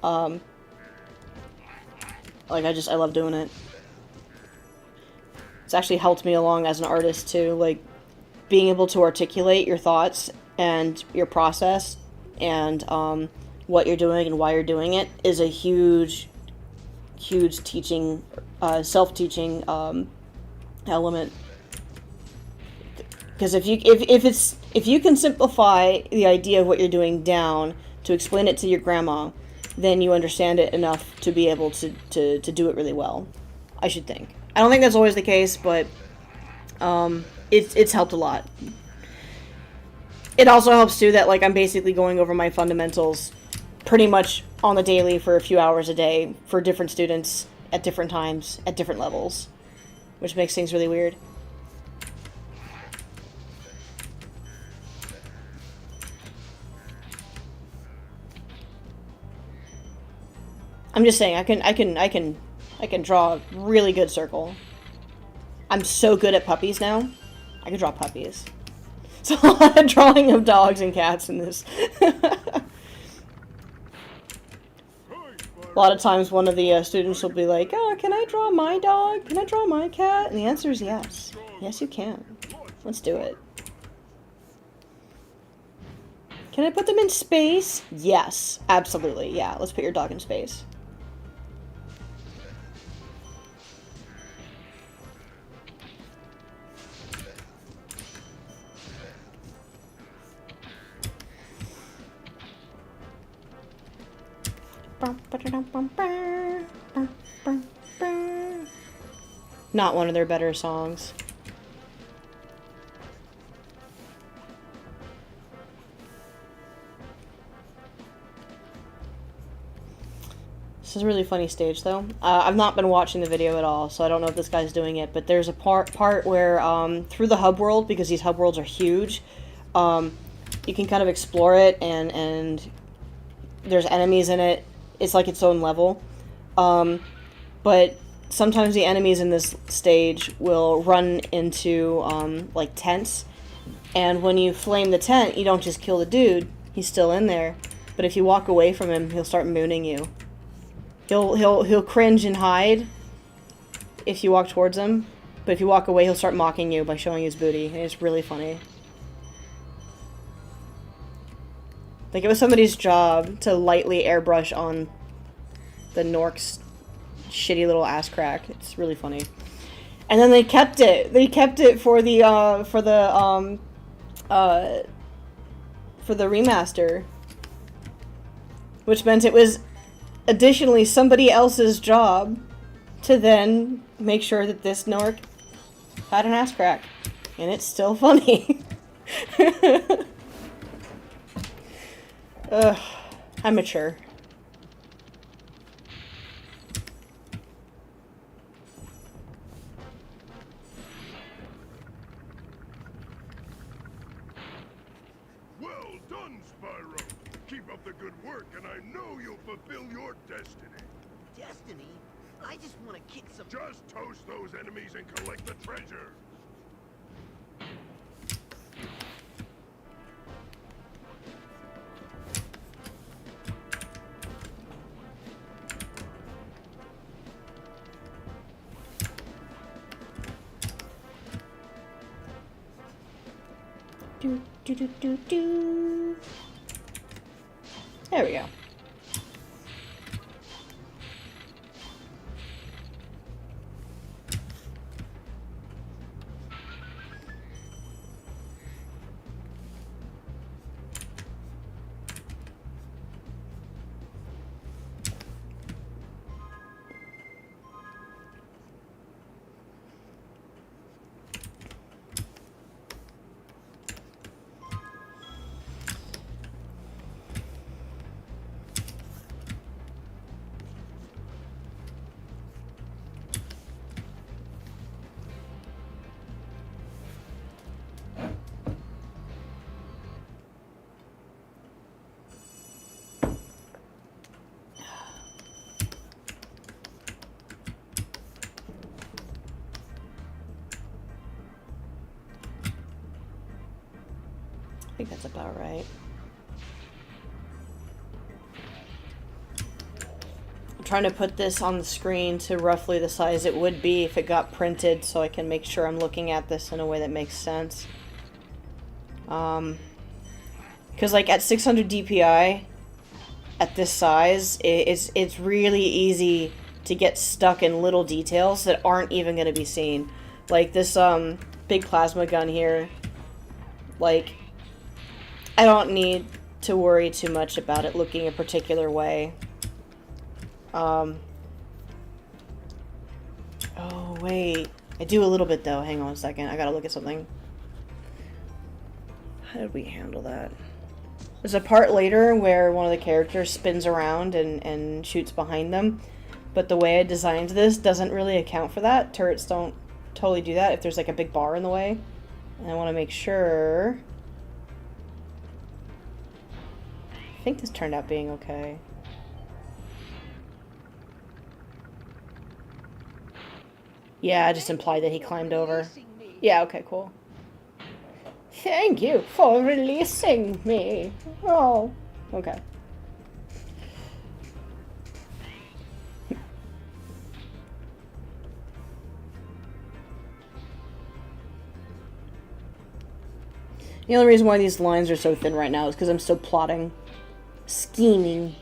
Like, I love doing it. It's actually helped me along as an artist, too. Like, being able to articulate your thoughts and your process and what you're doing and why you're doing it is a huge, huge teaching, self-teaching element. Because if you can simplify the idea of what you're doing down to explain it to your grandma, then you understand it enough to be able to do it really well. I should think. I don't think that's always the case, but it's helped a lot. It also helps too that like I'm basically going over my fundamentals pretty much on the daily for a few hours a day for different students at different times at different levels, which makes things really weird. I'm just saying, I can draw a really good circle. I'm so good at puppies now. I can draw puppies. So a lot of drawing of dogs and cats in this. A lot of times one of the students will be like, oh, can I draw my dog? Can I draw my cat? And the answer is yes. Yes, you can. Let's do it. Can I put them in space? Yes, absolutely. Yeah, let's put your dog in space. Not one of their better songs. This is a really funny stage, though. I've not been watching the video at all, so I don't know if this guy's doing it, but there's a part where, through the hub world, because these hub worlds are huge, you can kind of explore it, and there's enemies in it. It's like its own level. But sometimes the enemies in this stage will run into, like, tents, and when you flame the tent, you don't just kill the dude, he's still in there, but if you walk away from him, he'll start mooning you. He'll cringe and hide if you walk towards him, But if you walk away, he'll start mocking you by showing his booty. And it's really funny. Like, it was somebody's job to lightly airbrush on the Nork's shitty little ass crack. It's really funny. And then they kept it. They kept it for the remaster. Which meant it was additionally somebody else's job to then make sure that this Nork had an ass crack. And it's still funny. Ugh, I'm mature. Well done, Spyro. Keep up the good work, and I know you'll fulfill your destiny. Destiny? I just want to kick some... Just toast those enemies and collect the treasure. Do, do, do, do, do. There we go. I think that's about right. I'm trying to put this on the screen to roughly the size it would be if it got printed so I can make sure I'm looking at this in a way that makes sense. Because like at 600 DPI, at this size, it's really easy to get stuck in little details that aren't even going to be seen. Like this big plasma gun here, like, I don't need to worry too much about it looking a particular way. Oh, wait. I do a little bit, though. Hang on a second. I gotta look at something. How did we handle that? There's a part later where one of the characters spins around and shoots behind them. But the way I designed this doesn't really account for that. Turrets don't totally do that if there's like a big bar in the way. And I want to make sure... I think this turned out being okay. Yeah, I just implied that he climbed over. Yeah, okay, cool. Thank you for releasing me. Oh, okay. The only reason why these lines are so thin right now is because I'm still plotting. Scheming.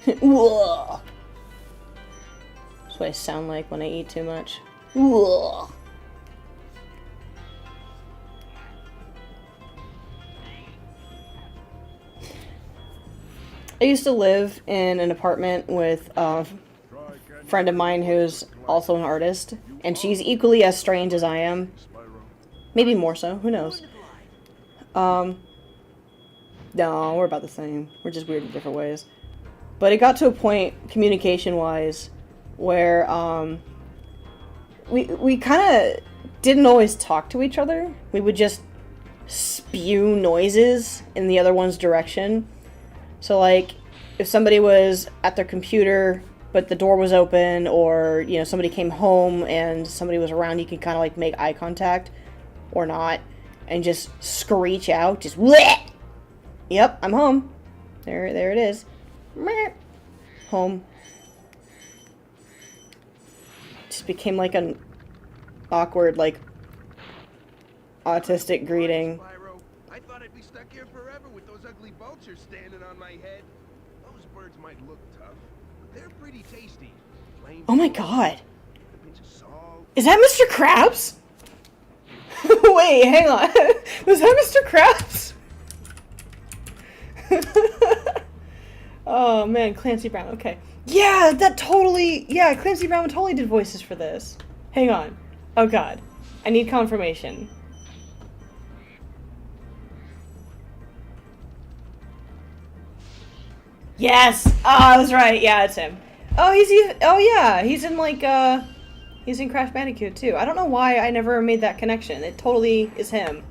Whoa. That's what I sound like when I eat too much. Whoa. I used to live in an apartment with a friend of mine who's also an artist, and she's equally as strange as I am. Maybe more so, who knows? No, we're about the same. We're just weird in different ways. But it got to a point, communication-wise, where we kind of didn't always talk to each other. We would just spew noises in the other one's direction. So, like, if somebody was at their computer, but the door was open, or, you know, somebody came home and somebody was around, you could kind of, like, make eye contact. Or not, and just screech out, just bleh! Yep, I'm home. There it is. home. Just became like an awkward, like, autistic greeting. Spyro, I thought I'd be stuck here forever with those ugly vultures standing on my head. Those birds might look tough, but they're pretty tasty. Plain Oh my pork, god. a pinch of salt. Is that Mr. Krabs? Wait, hang on. Was that Mr. Krabs? Oh man, Clancy Brown, okay. Yeah, Clancy Brown totally did voices for this. Hang on. Oh god. I need confirmation. Yes! Oh, I was right. Yeah, it's him. Oh, he's in like, he's in Crash Bandicoot too. I don't know why I never made that connection. It totally is him.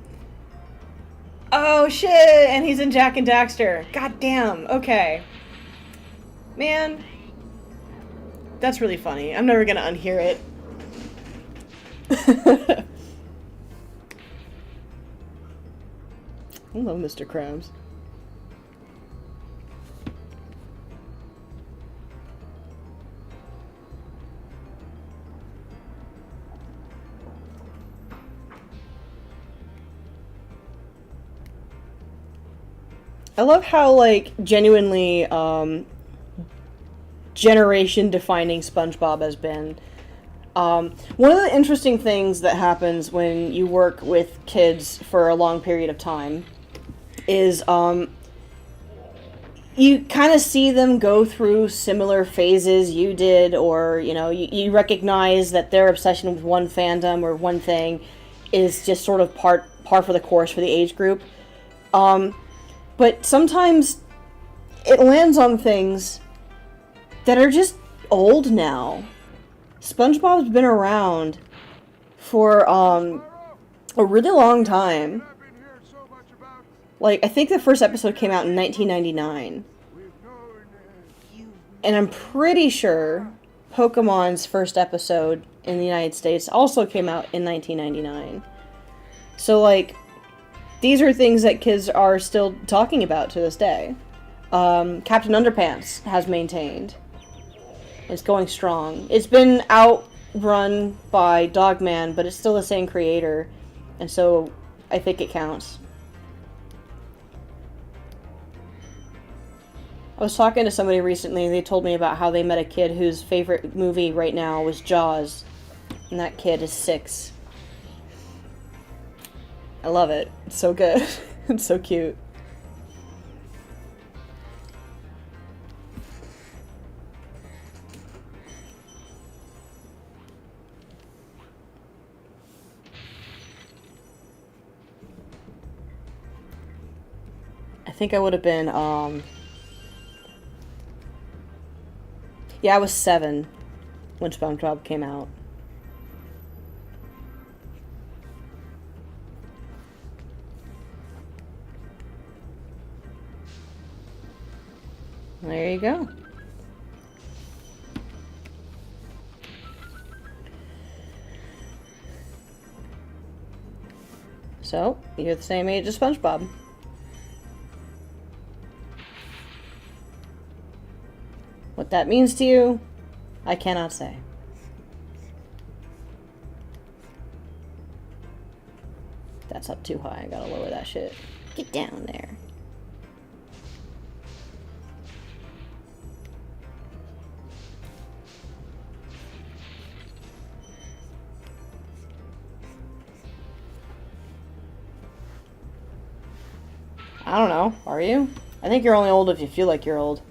Oh shit! And he's in Jak and Daxter. God damn. Okay. Man. That's really funny. I'm never gonna unhear it. Hello, Mr. Krabs. I love how, like, genuinely, generation-defining SpongeBob has been. One of the interesting things that happens when you work with kids for a long period of time is, you kind of see them go through similar phases you did, or, you know, you recognize that their obsession with one fandom or one thing is just sort of par for the course for the age group. But sometimes it lands on things that are just old now. SpongeBob's been around for a really long time. I've been hearing so much about. Like, I think the first episode came out in 1999. We've known And I'm pretty sure Pokemon's first episode in the United States also came out in 1999. So, like, these are things that kids are still talking about to this day. Captain Underpants has maintained. It's going strong. It's been outrun by Dogman, but it's still the same creator. And so, I think it counts. I was talking to somebody recently, and they told me about how they met a kid whose favorite movie right now was Jaws. And that kid is 6. I love it. It's so good. It's so cute. I think I would have been, yeah, I was 7 when SpongeBob came out. There you go. So, you're the same age as SpongeBob. What that means to you, I cannot say. That's up too high. I gotta lower that shit. Get down there. I don't know. Are you? I think you're only old if you feel like you're old.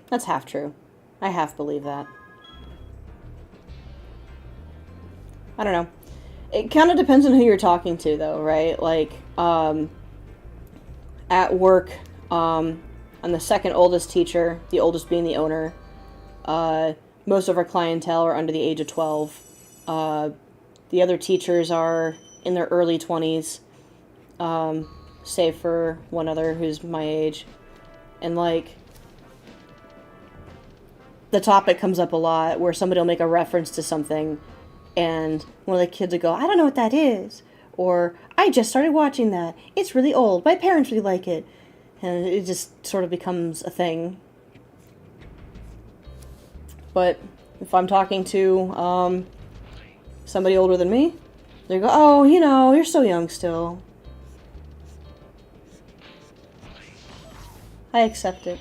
That's half true. I half believe that. I don't know. It kind of depends on who you're talking to, though, right? Like, at work, I'm the second oldest teacher, the oldest being the owner. Most of our clientele are under the age of 12. The other teachers are in their early 20s, save for one other who's my age. And, like, the topic comes up a lot where somebody will make a reference to something and one of the kids will go, I don't know what that is. Or, I just started watching that. It's really old. My parents really like it. And it just sort of becomes a thing. But if I'm talking to somebody older than me, they go, oh, you know, you're so young still. I accept it.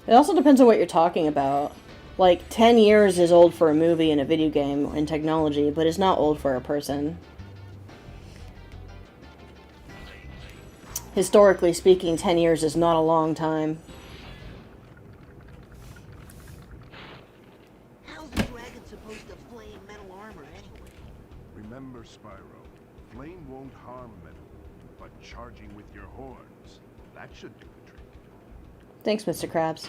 It also depends on what you're talking about. Like, 10 years is old for a movie and a video game and technology, but it's not old for a person. Historically speaking, 10 years is not a long time. How's the dragon supposed to flame metal armor anyway? Remember, Spyro, flame won't harm metal, but charging with your horns, that should do the trick. Thanks, Mr. Krabs.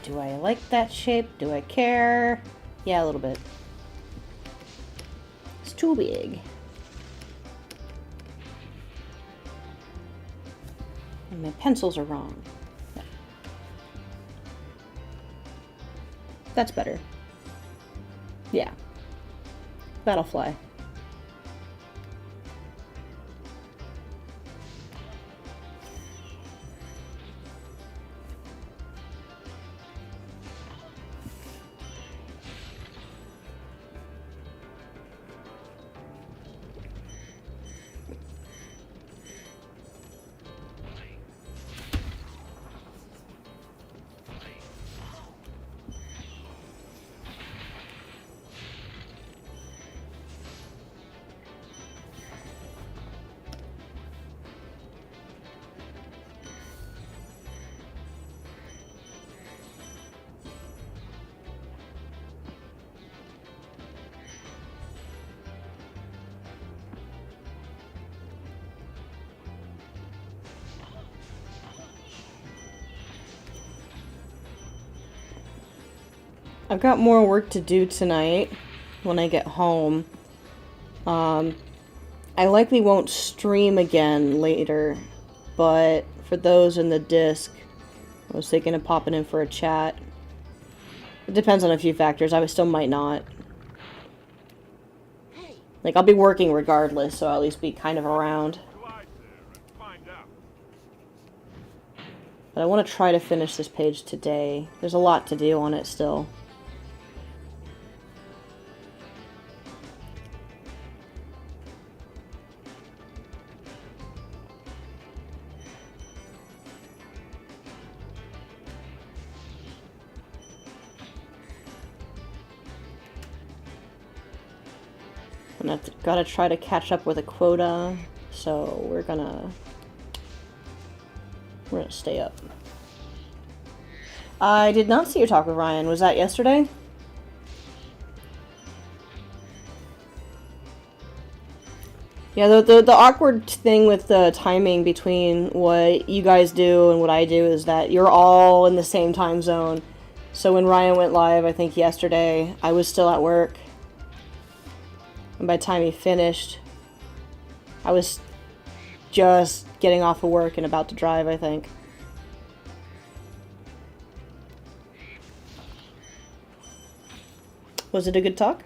Do I like that shape? Do I care? Yeah, a little bit. It's too big. And my pencils are wrong. Yeah. That's better. Yeah. That'll fly. I've got more work to do tonight when I get home. I likely won't stream again later, but for those in the disc, I was thinking of popping in for a chat. It depends on a few factors. I still might not. Like, I'll be working regardless, so I'll at least be kind of around. But I want to try to finish this page today. There's a lot to do on it still. And I've got to try to catch up with a quota, so we're gonna stay up. I did not see your talk with Ryan. Was that yesterday? Yeah, the awkward thing with the timing between what you guys do and what I do is that you're all in the same time zone. So when Ryan went live, I think yesterday, I was still at work. And by the time he finished, I was just getting off of work and about to drive, I think. Was it a good talk?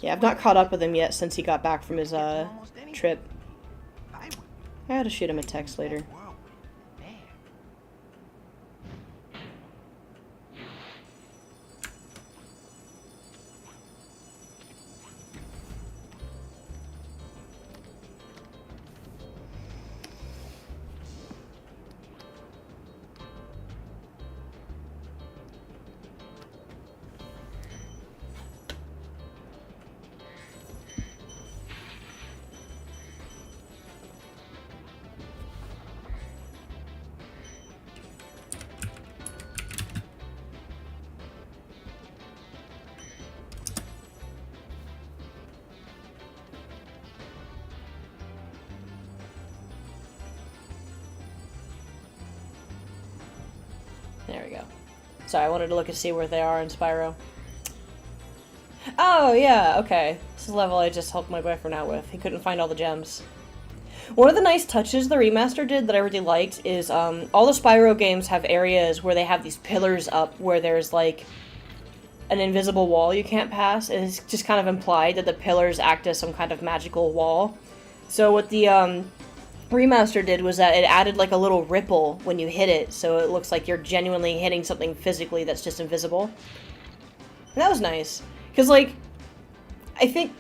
Yeah, I've not caught up with him yet since he got back from his trip. I gotta shoot him a text later. There we go. Sorry, I wanted to look and see where they are in Spyro. Oh, yeah, okay. This is the level I just helped my boyfriend out with. He couldn't find all the gems. One of the nice touches the remaster did that I really liked is all the Spyro games have areas where they have these pillars up where there's like an invisible wall you can't pass. And it's just kind of implied that the pillars act as some kind of magical wall. So what the remaster did was that it added like a little ripple when you hit it, so it looks like you're genuinely hitting something physically that's just invisible. And that was nice. Because, like, I think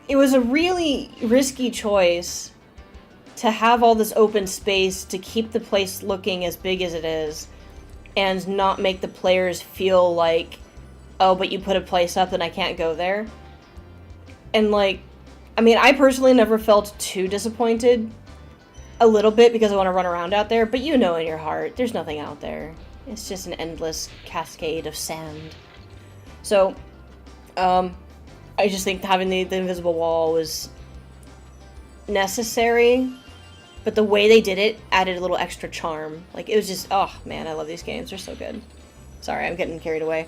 it was a really risky choice to have all this open space to keep the place looking as big as it is and not make the players feel like, oh, but you put a place up and I can't go there. And, like, I mean, I personally never felt too disappointed. A little bit because I want to run around out there, but you know in your heart, there's nothing out there. It's just an endless cascade of sand. So, I just think having the invisible wall was necessary, but the way they did it added a little extra charm. Like, it was just, oh man, I love these games. They're so good. Sorry, I'm getting carried away.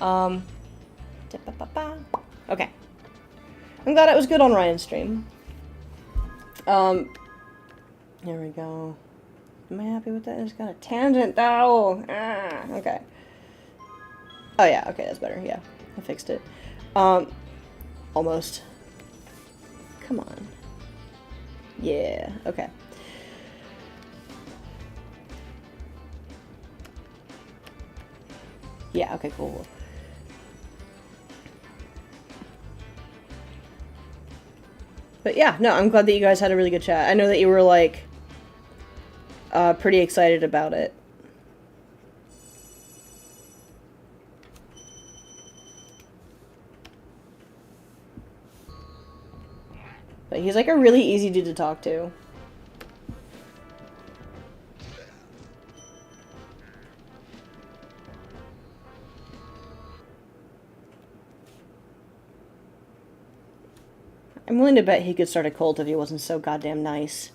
Okay. I'm glad it was good on Ryan's stream. There we go. Am I happy with that? It's got a tangent, though. Okay. Oh, yeah. Okay, that's better. Yeah, I fixed it. Almost. Come on. Yeah. Okay. Yeah. Okay. Cool. But yeah, no, I'm glad that you guys had a really good chat. I know that you were like pretty excited about it. But he's like a really easy dude to talk to. I'm willing to bet he could start a cult if he wasn't so goddamn nice.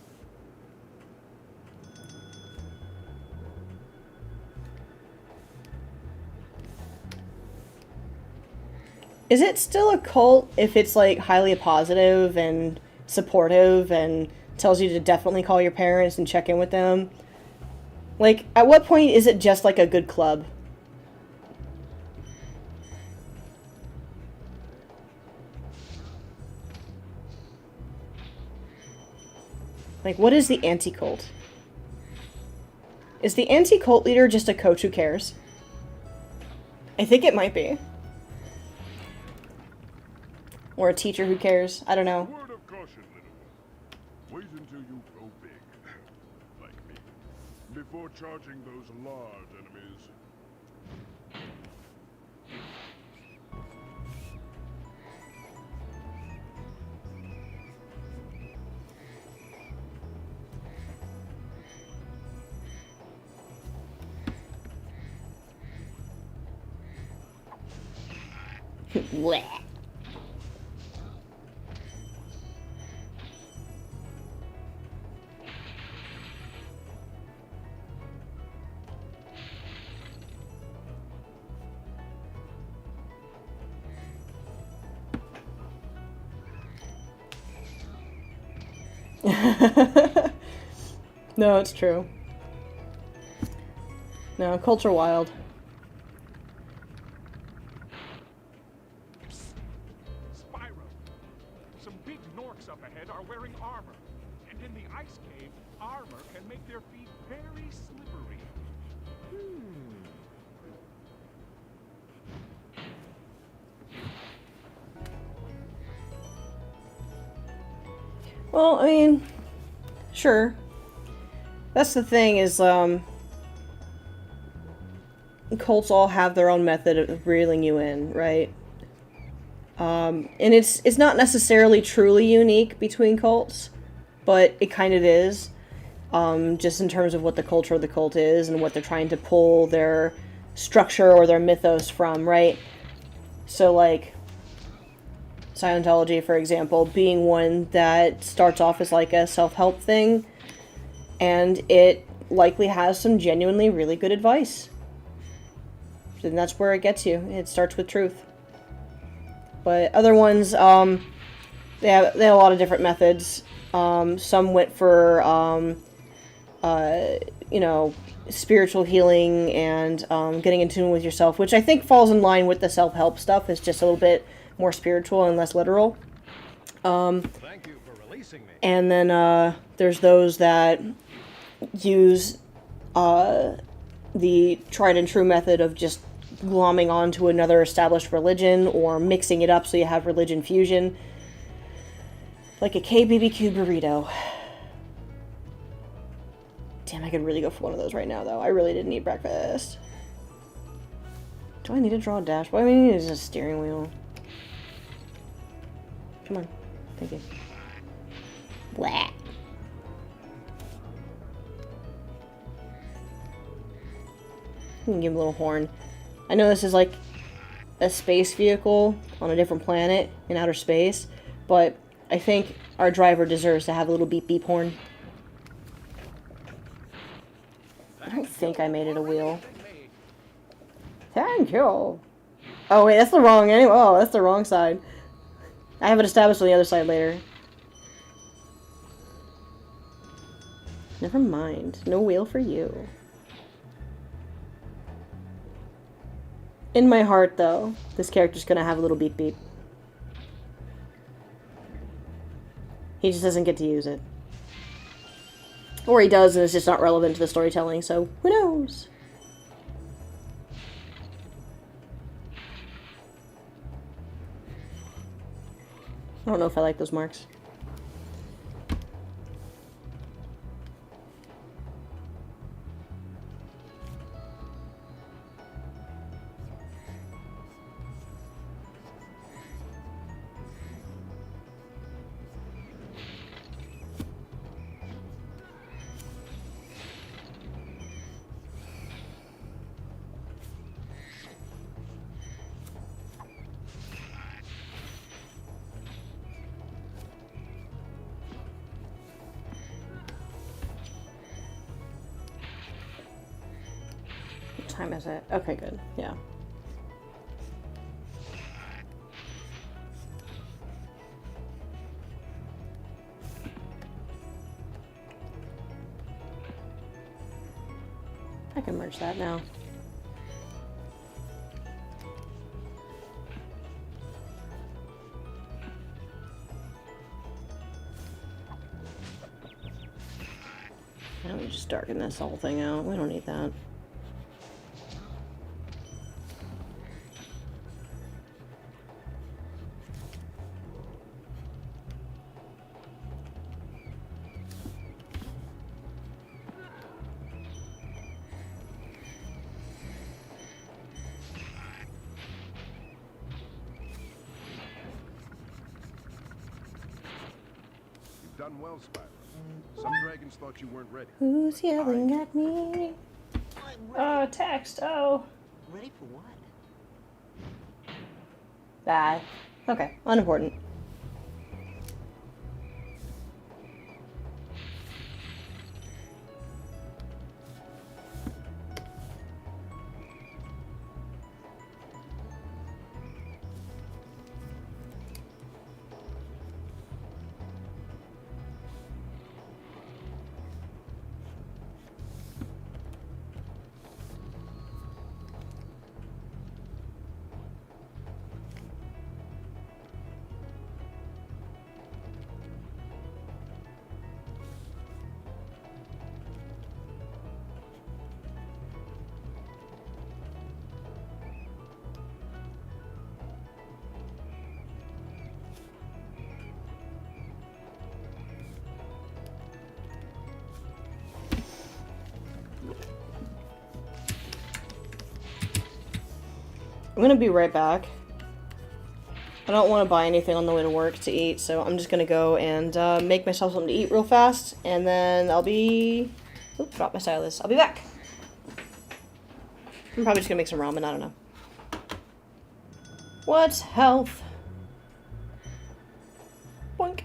Is it still a cult if it's, like, highly positive and supportive and tells you to definitely call your parents and check in with them? Like, at what point is it just, like, a good club? Like, what is the anti-cult? Is the anti-cult leader just a coach who cares? I think it might be. Or a teacher who cares. I don't know. Word of caution, little one. Wait until you grow big, like me, before charging those large enemies. Blech. No, it's true. No, culture wild. Spyro, some big Norks up ahead are wearing armor. And in the ice cave, armor can make their feet very slippery. Well, I mean, sure. That's the thing is, cults all have their own method of reeling you in, right? And it's not necessarily truly unique between cults, but it kind of is. Just in terms of what the culture of the cult is and what they're trying to pull their structure or their mythos from, right? So, like, Scientology, for example, being one that starts off as like a self-help thing, and it likely has some genuinely really good advice. then that's where it gets you. It starts with truth. But other ones, they have a lot of different methods. Some went for, you know, spiritual healing and getting in tune with yourself, which I think falls in line with the self-help stuff. It's just a little bit more spiritual and less literal. Thank you for releasing me. And then there's those that use the tried and true method of just glomming onto another established religion or mixing it up so you have religion fusion. Like a KBBQ burrito. Damn, I could really go for one of those right now, though. I really didn't eat breakfast. Do I need to draw a dash? What I need is a steering wheel. Come on. Thank you. Blah. Give him a little horn. I know this is like a space vehicle on a different planet in outer space, but I think our driver deserves to have a little beep beep horn. I don't think I made it a wheel. Thank you. Oh wait, that's the wrong anyway. Oh, that's the wrong side. I have it established on the other side later. Never mind. No wheel for you. In my heart, though, this character's gonna have a little beep beep. He just doesn't get to use it. Or he does, and it's just not relevant to the storytelling, so who knows? I don't know if I like those marks. Time is it? Okay, good. Yeah. I can merge that now. Now we just darken this whole thing out. We don't need that. Done well, Spyro. Some dragons thought you weren't ready. Who's yelling at me? Text. Oh. Ready for what? Bad. Okay, unimportant. I'm gonna be right back. I don't want to buy anything on the way to work to eat, so I'm just gonna go and make myself something to eat real fast, and then I'll be... Oop, drop my stylus. I'll be back. I'm probably just gonna make some ramen, I don't know. What's health? Boink.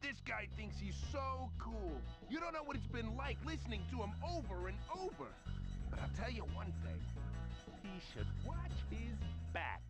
This guy thinks he's so cool. You don't know what it's been like listening to him over and over. But I'll tell you one thing. He should watch his back.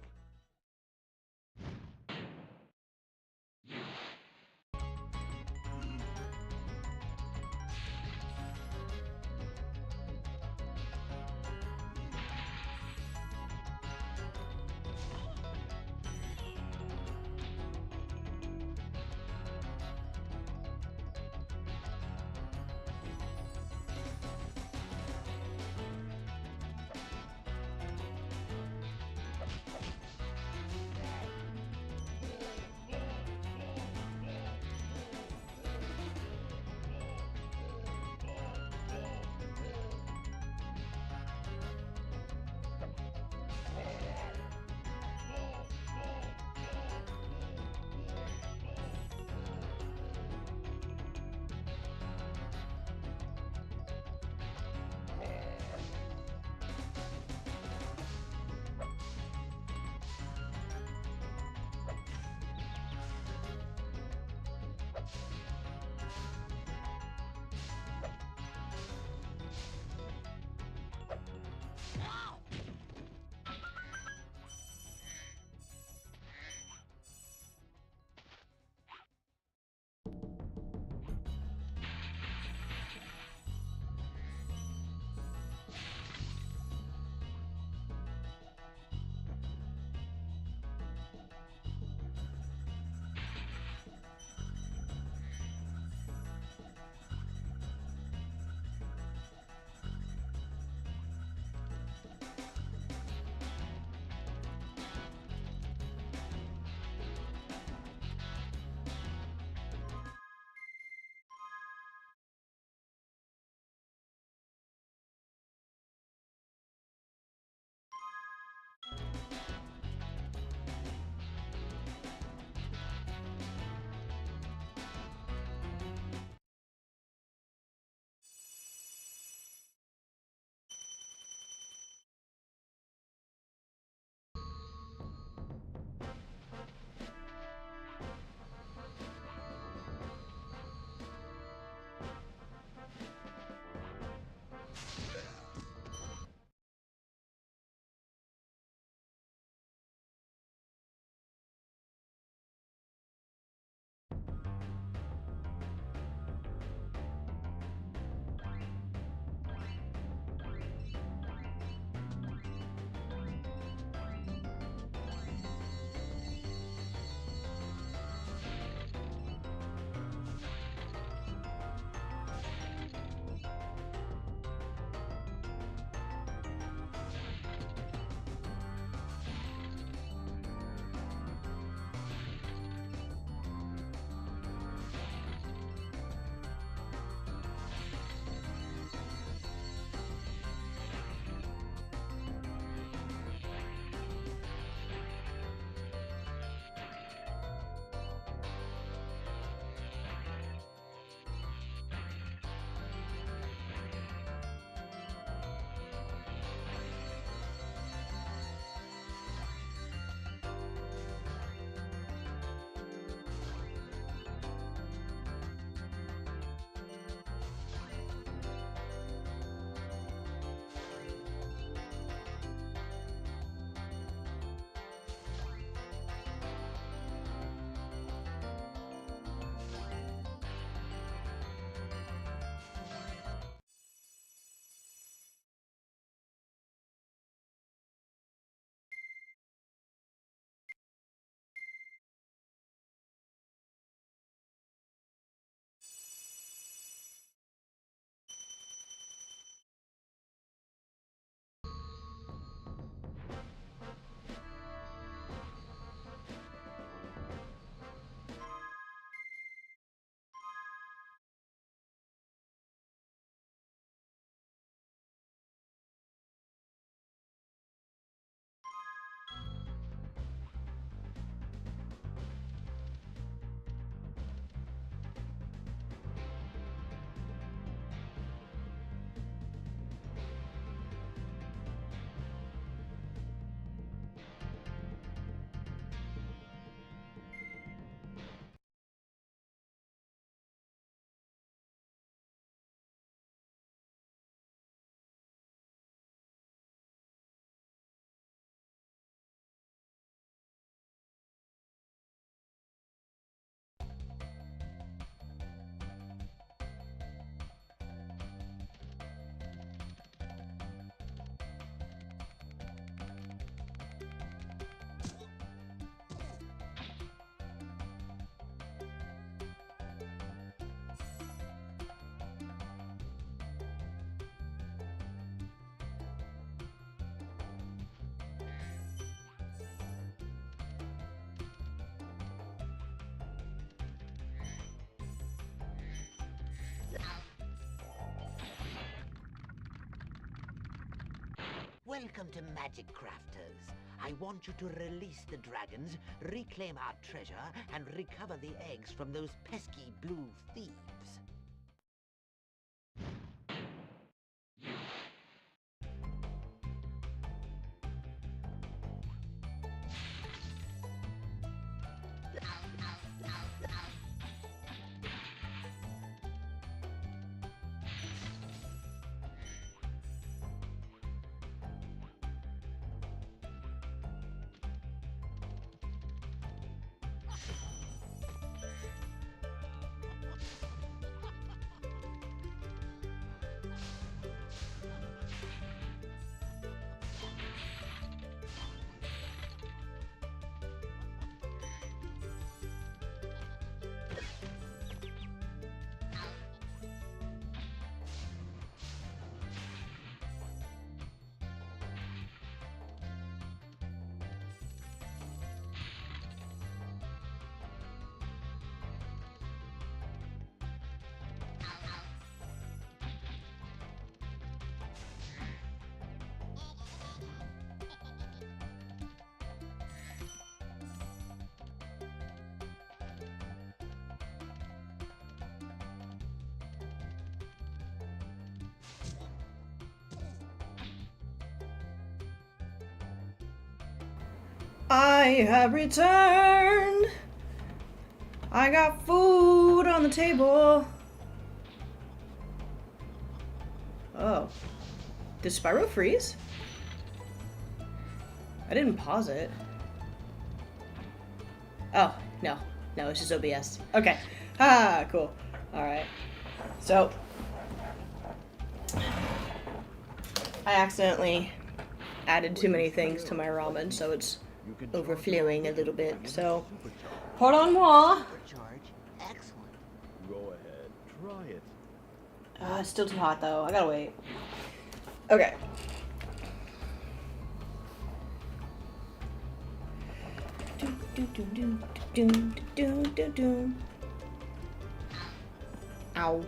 Welcome to Magic Crafters. I want you to release the dragons, reclaim our treasure, and recover the eggs from those pesky blue thieves. I have returned. I got food on the table. Oh. Did Spyro freeze? I didn't pause it. Oh, no. No, it's just OBS. Okay. Ah, cool. Alright. So. I accidentally added too many things to my ramen, so it's overflowing a little bit. So, pardon moi. Charge. Excellent. Go ahead, try it. It's still too hot though. I gotta wait. Okay. Ow.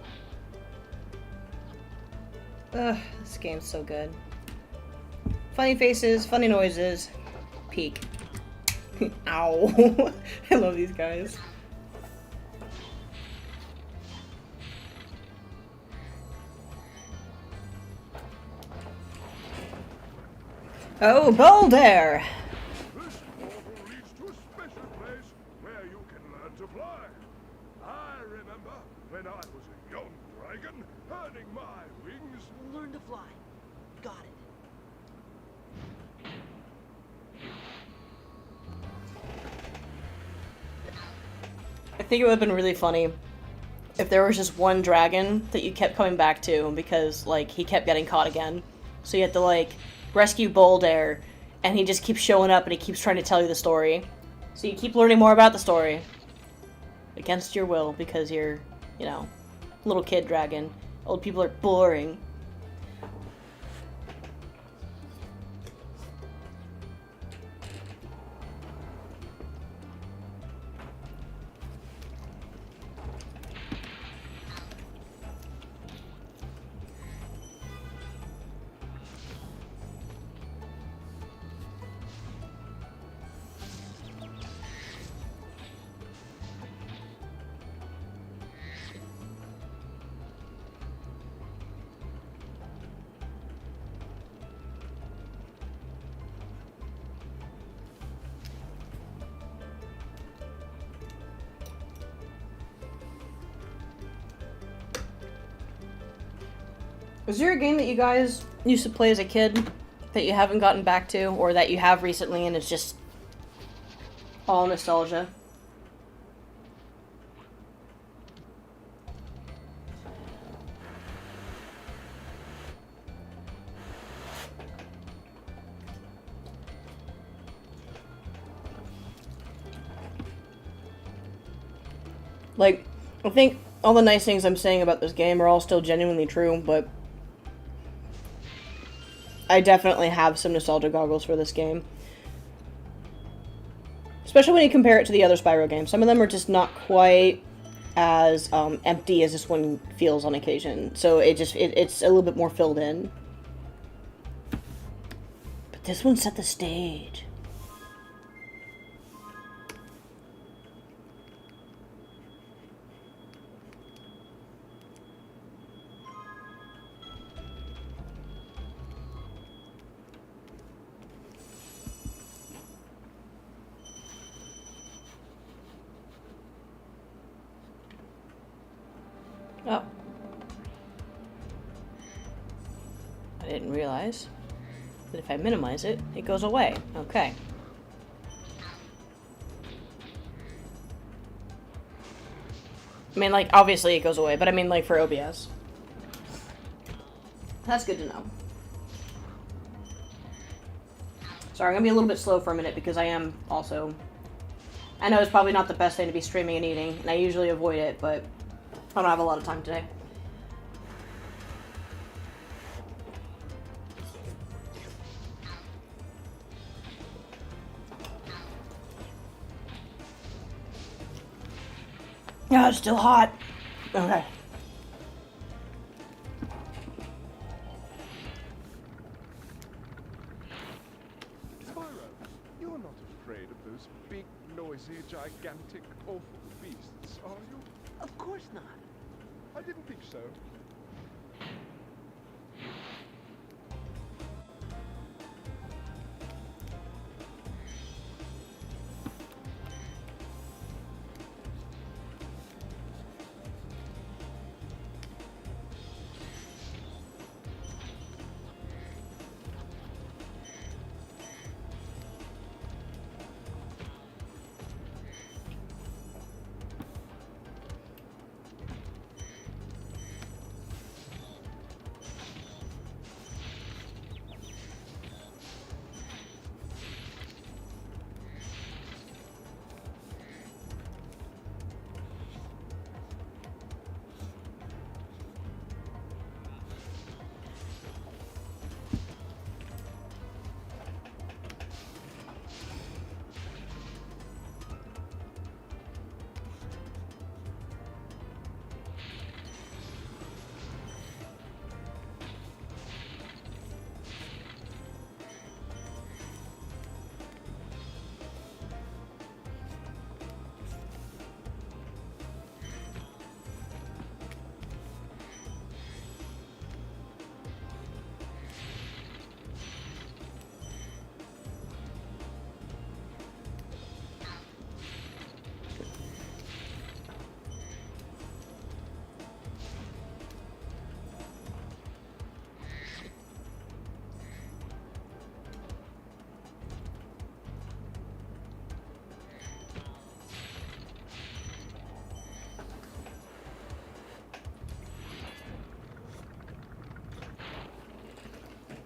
Ugh, this game's so good. Funny faces, funny noises. Peak. Ow. I love these guys. Oh, Boulder! This portal leads to a special place where you can learn to fly. I remember when I was a young dragon, earning my wings. Learn to fly. Got it. I think it would have been really funny if there was just one dragon that you kept coming back to because, like, he kept getting caught again. So you had to, like, rescue Boulder, and he just keeps showing up and he keeps trying to tell you the story. So you keep learning more about the story. Against your will, because you're, you know, little kid dragon. Old people are boring. Is there a game that you guys used to play as a kid that you haven't gotten back to, or that you have recently and it's just all nostalgia? Like, I think all the nice things I'm saying about this game are all still genuinely true, but I definitely have some nostalgia goggles for this game. Especially when you compare it to the other Spyro games. Some of them are just not quite as empty as this one feels on occasion. So it's a little bit more filled in. This one set the stage. Oh. I didn't realize that if I minimize it, it goes away. Okay. I mean, like, obviously it goes away, but I mean, like, for OBS. That's good to know. Sorry, I'm gonna be a little bit slow for a minute because I am also... I know it's probably not the best thing to be streaming and eating, and I usually avoid it, but I don't have a lot of time today. Yeah, it's still hot. Okay. Spyro, you're not afraid of those big, noisy, gigantic, awful beasts, are you? Of course not. I didn't think so.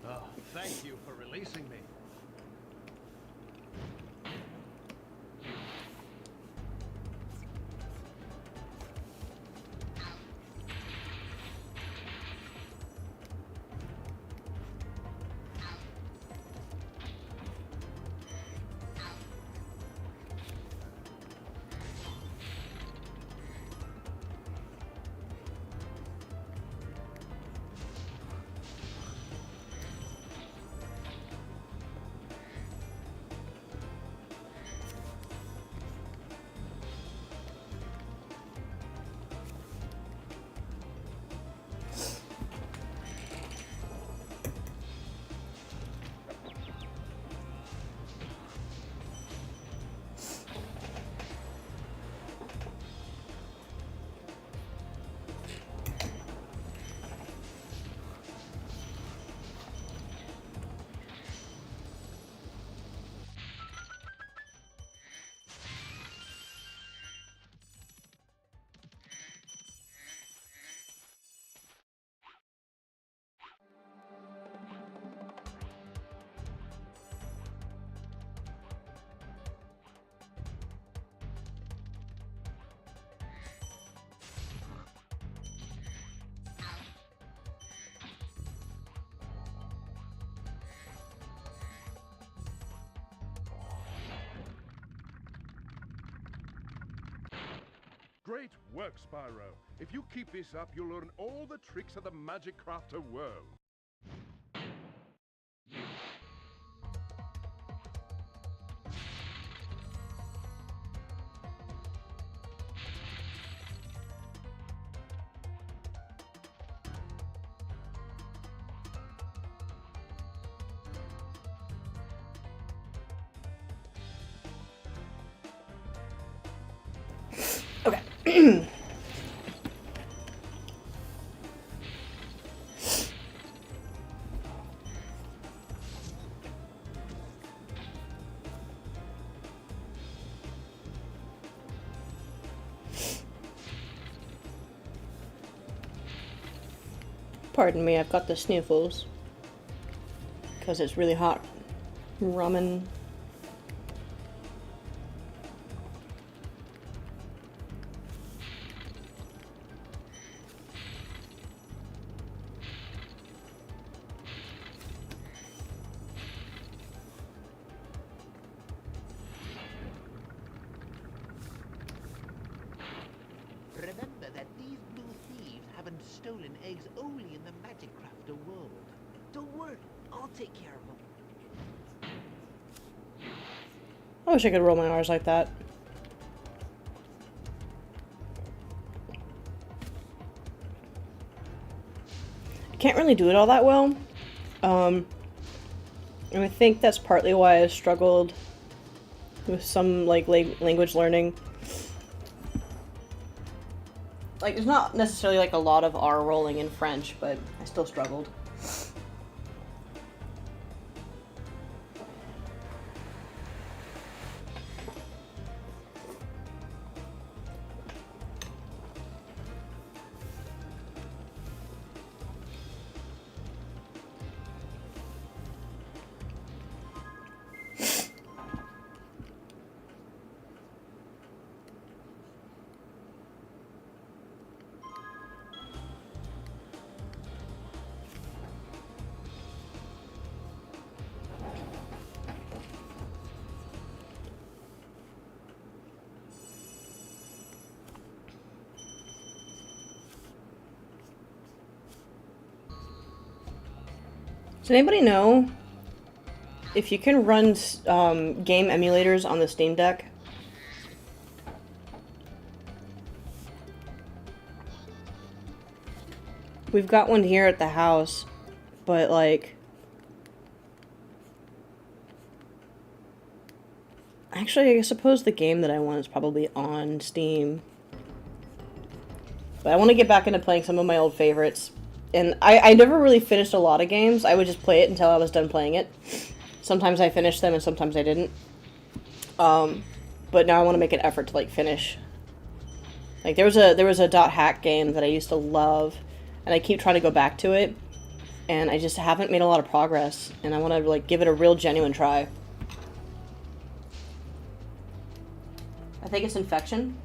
Oh, thank you for releasing me. Great work, Spyro. If you keep this up, you'll learn all the tricks of the Magic Crafter world. Pardon me, I've got the sniffles. Because it's really hot ramen. Remember that these blue thieves haven't stolen eggs only in the Magic Crafter world. Don't worry, I'll take care of them. I wish I could roll my R's like that. I can't really do it all that well. And I think that's partly why I struggled with some like language learning. Like, there's not necessarily like a lot of R rolling in French, but I still struggled. Does anybody know if you can run game emulators on the Steam Deck? We've got one here at the house, but like... Actually, I suppose the game that I want is probably on Steam. But I want to get back into playing some of my old favorites. And I never really finished a lot of games. I would just play it until I was done playing it. Sometimes I finished them and sometimes I didn't. But now I want to make an effort to like finish. Like there was a .hack game that I used to love, and I keep trying to go back to it, and I just haven't made a lot of progress, and I want to like give it a real genuine try. I think it's Infection.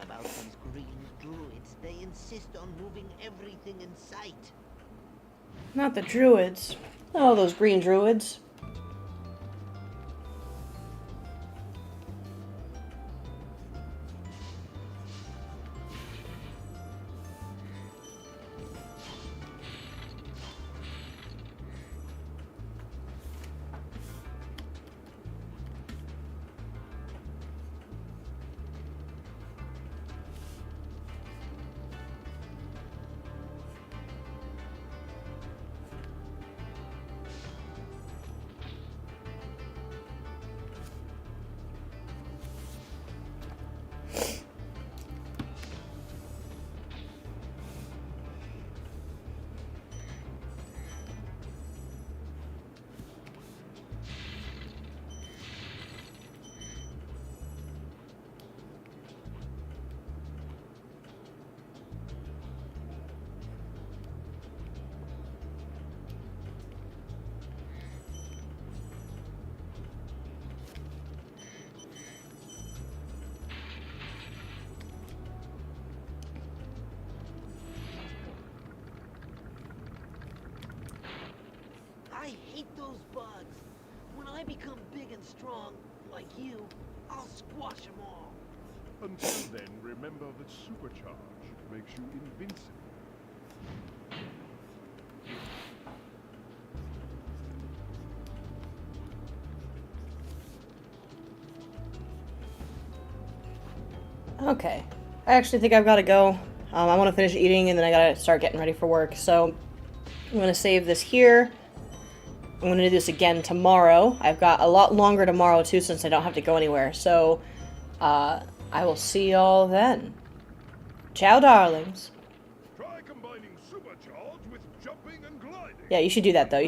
About these green druids, they insist on moving everything in sight. Not the druids. Oh, those green druids. I hate those bugs. When I become big and strong, like you, I'll squash them all. Until then, remember that supercharge makes you invincible. Okay. I actually think I've got to go. I want to finish eating and then I gotta start getting ready for work. So I'm gonna save this here. I'm gonna do this again tomorrow. I've got a lot longer tomorrow too since I don't have to go anywhere. So I will see y'all then. Ciao, darlings. Try combining supercharge with jumping and gliding. Yeah, you should do that though. You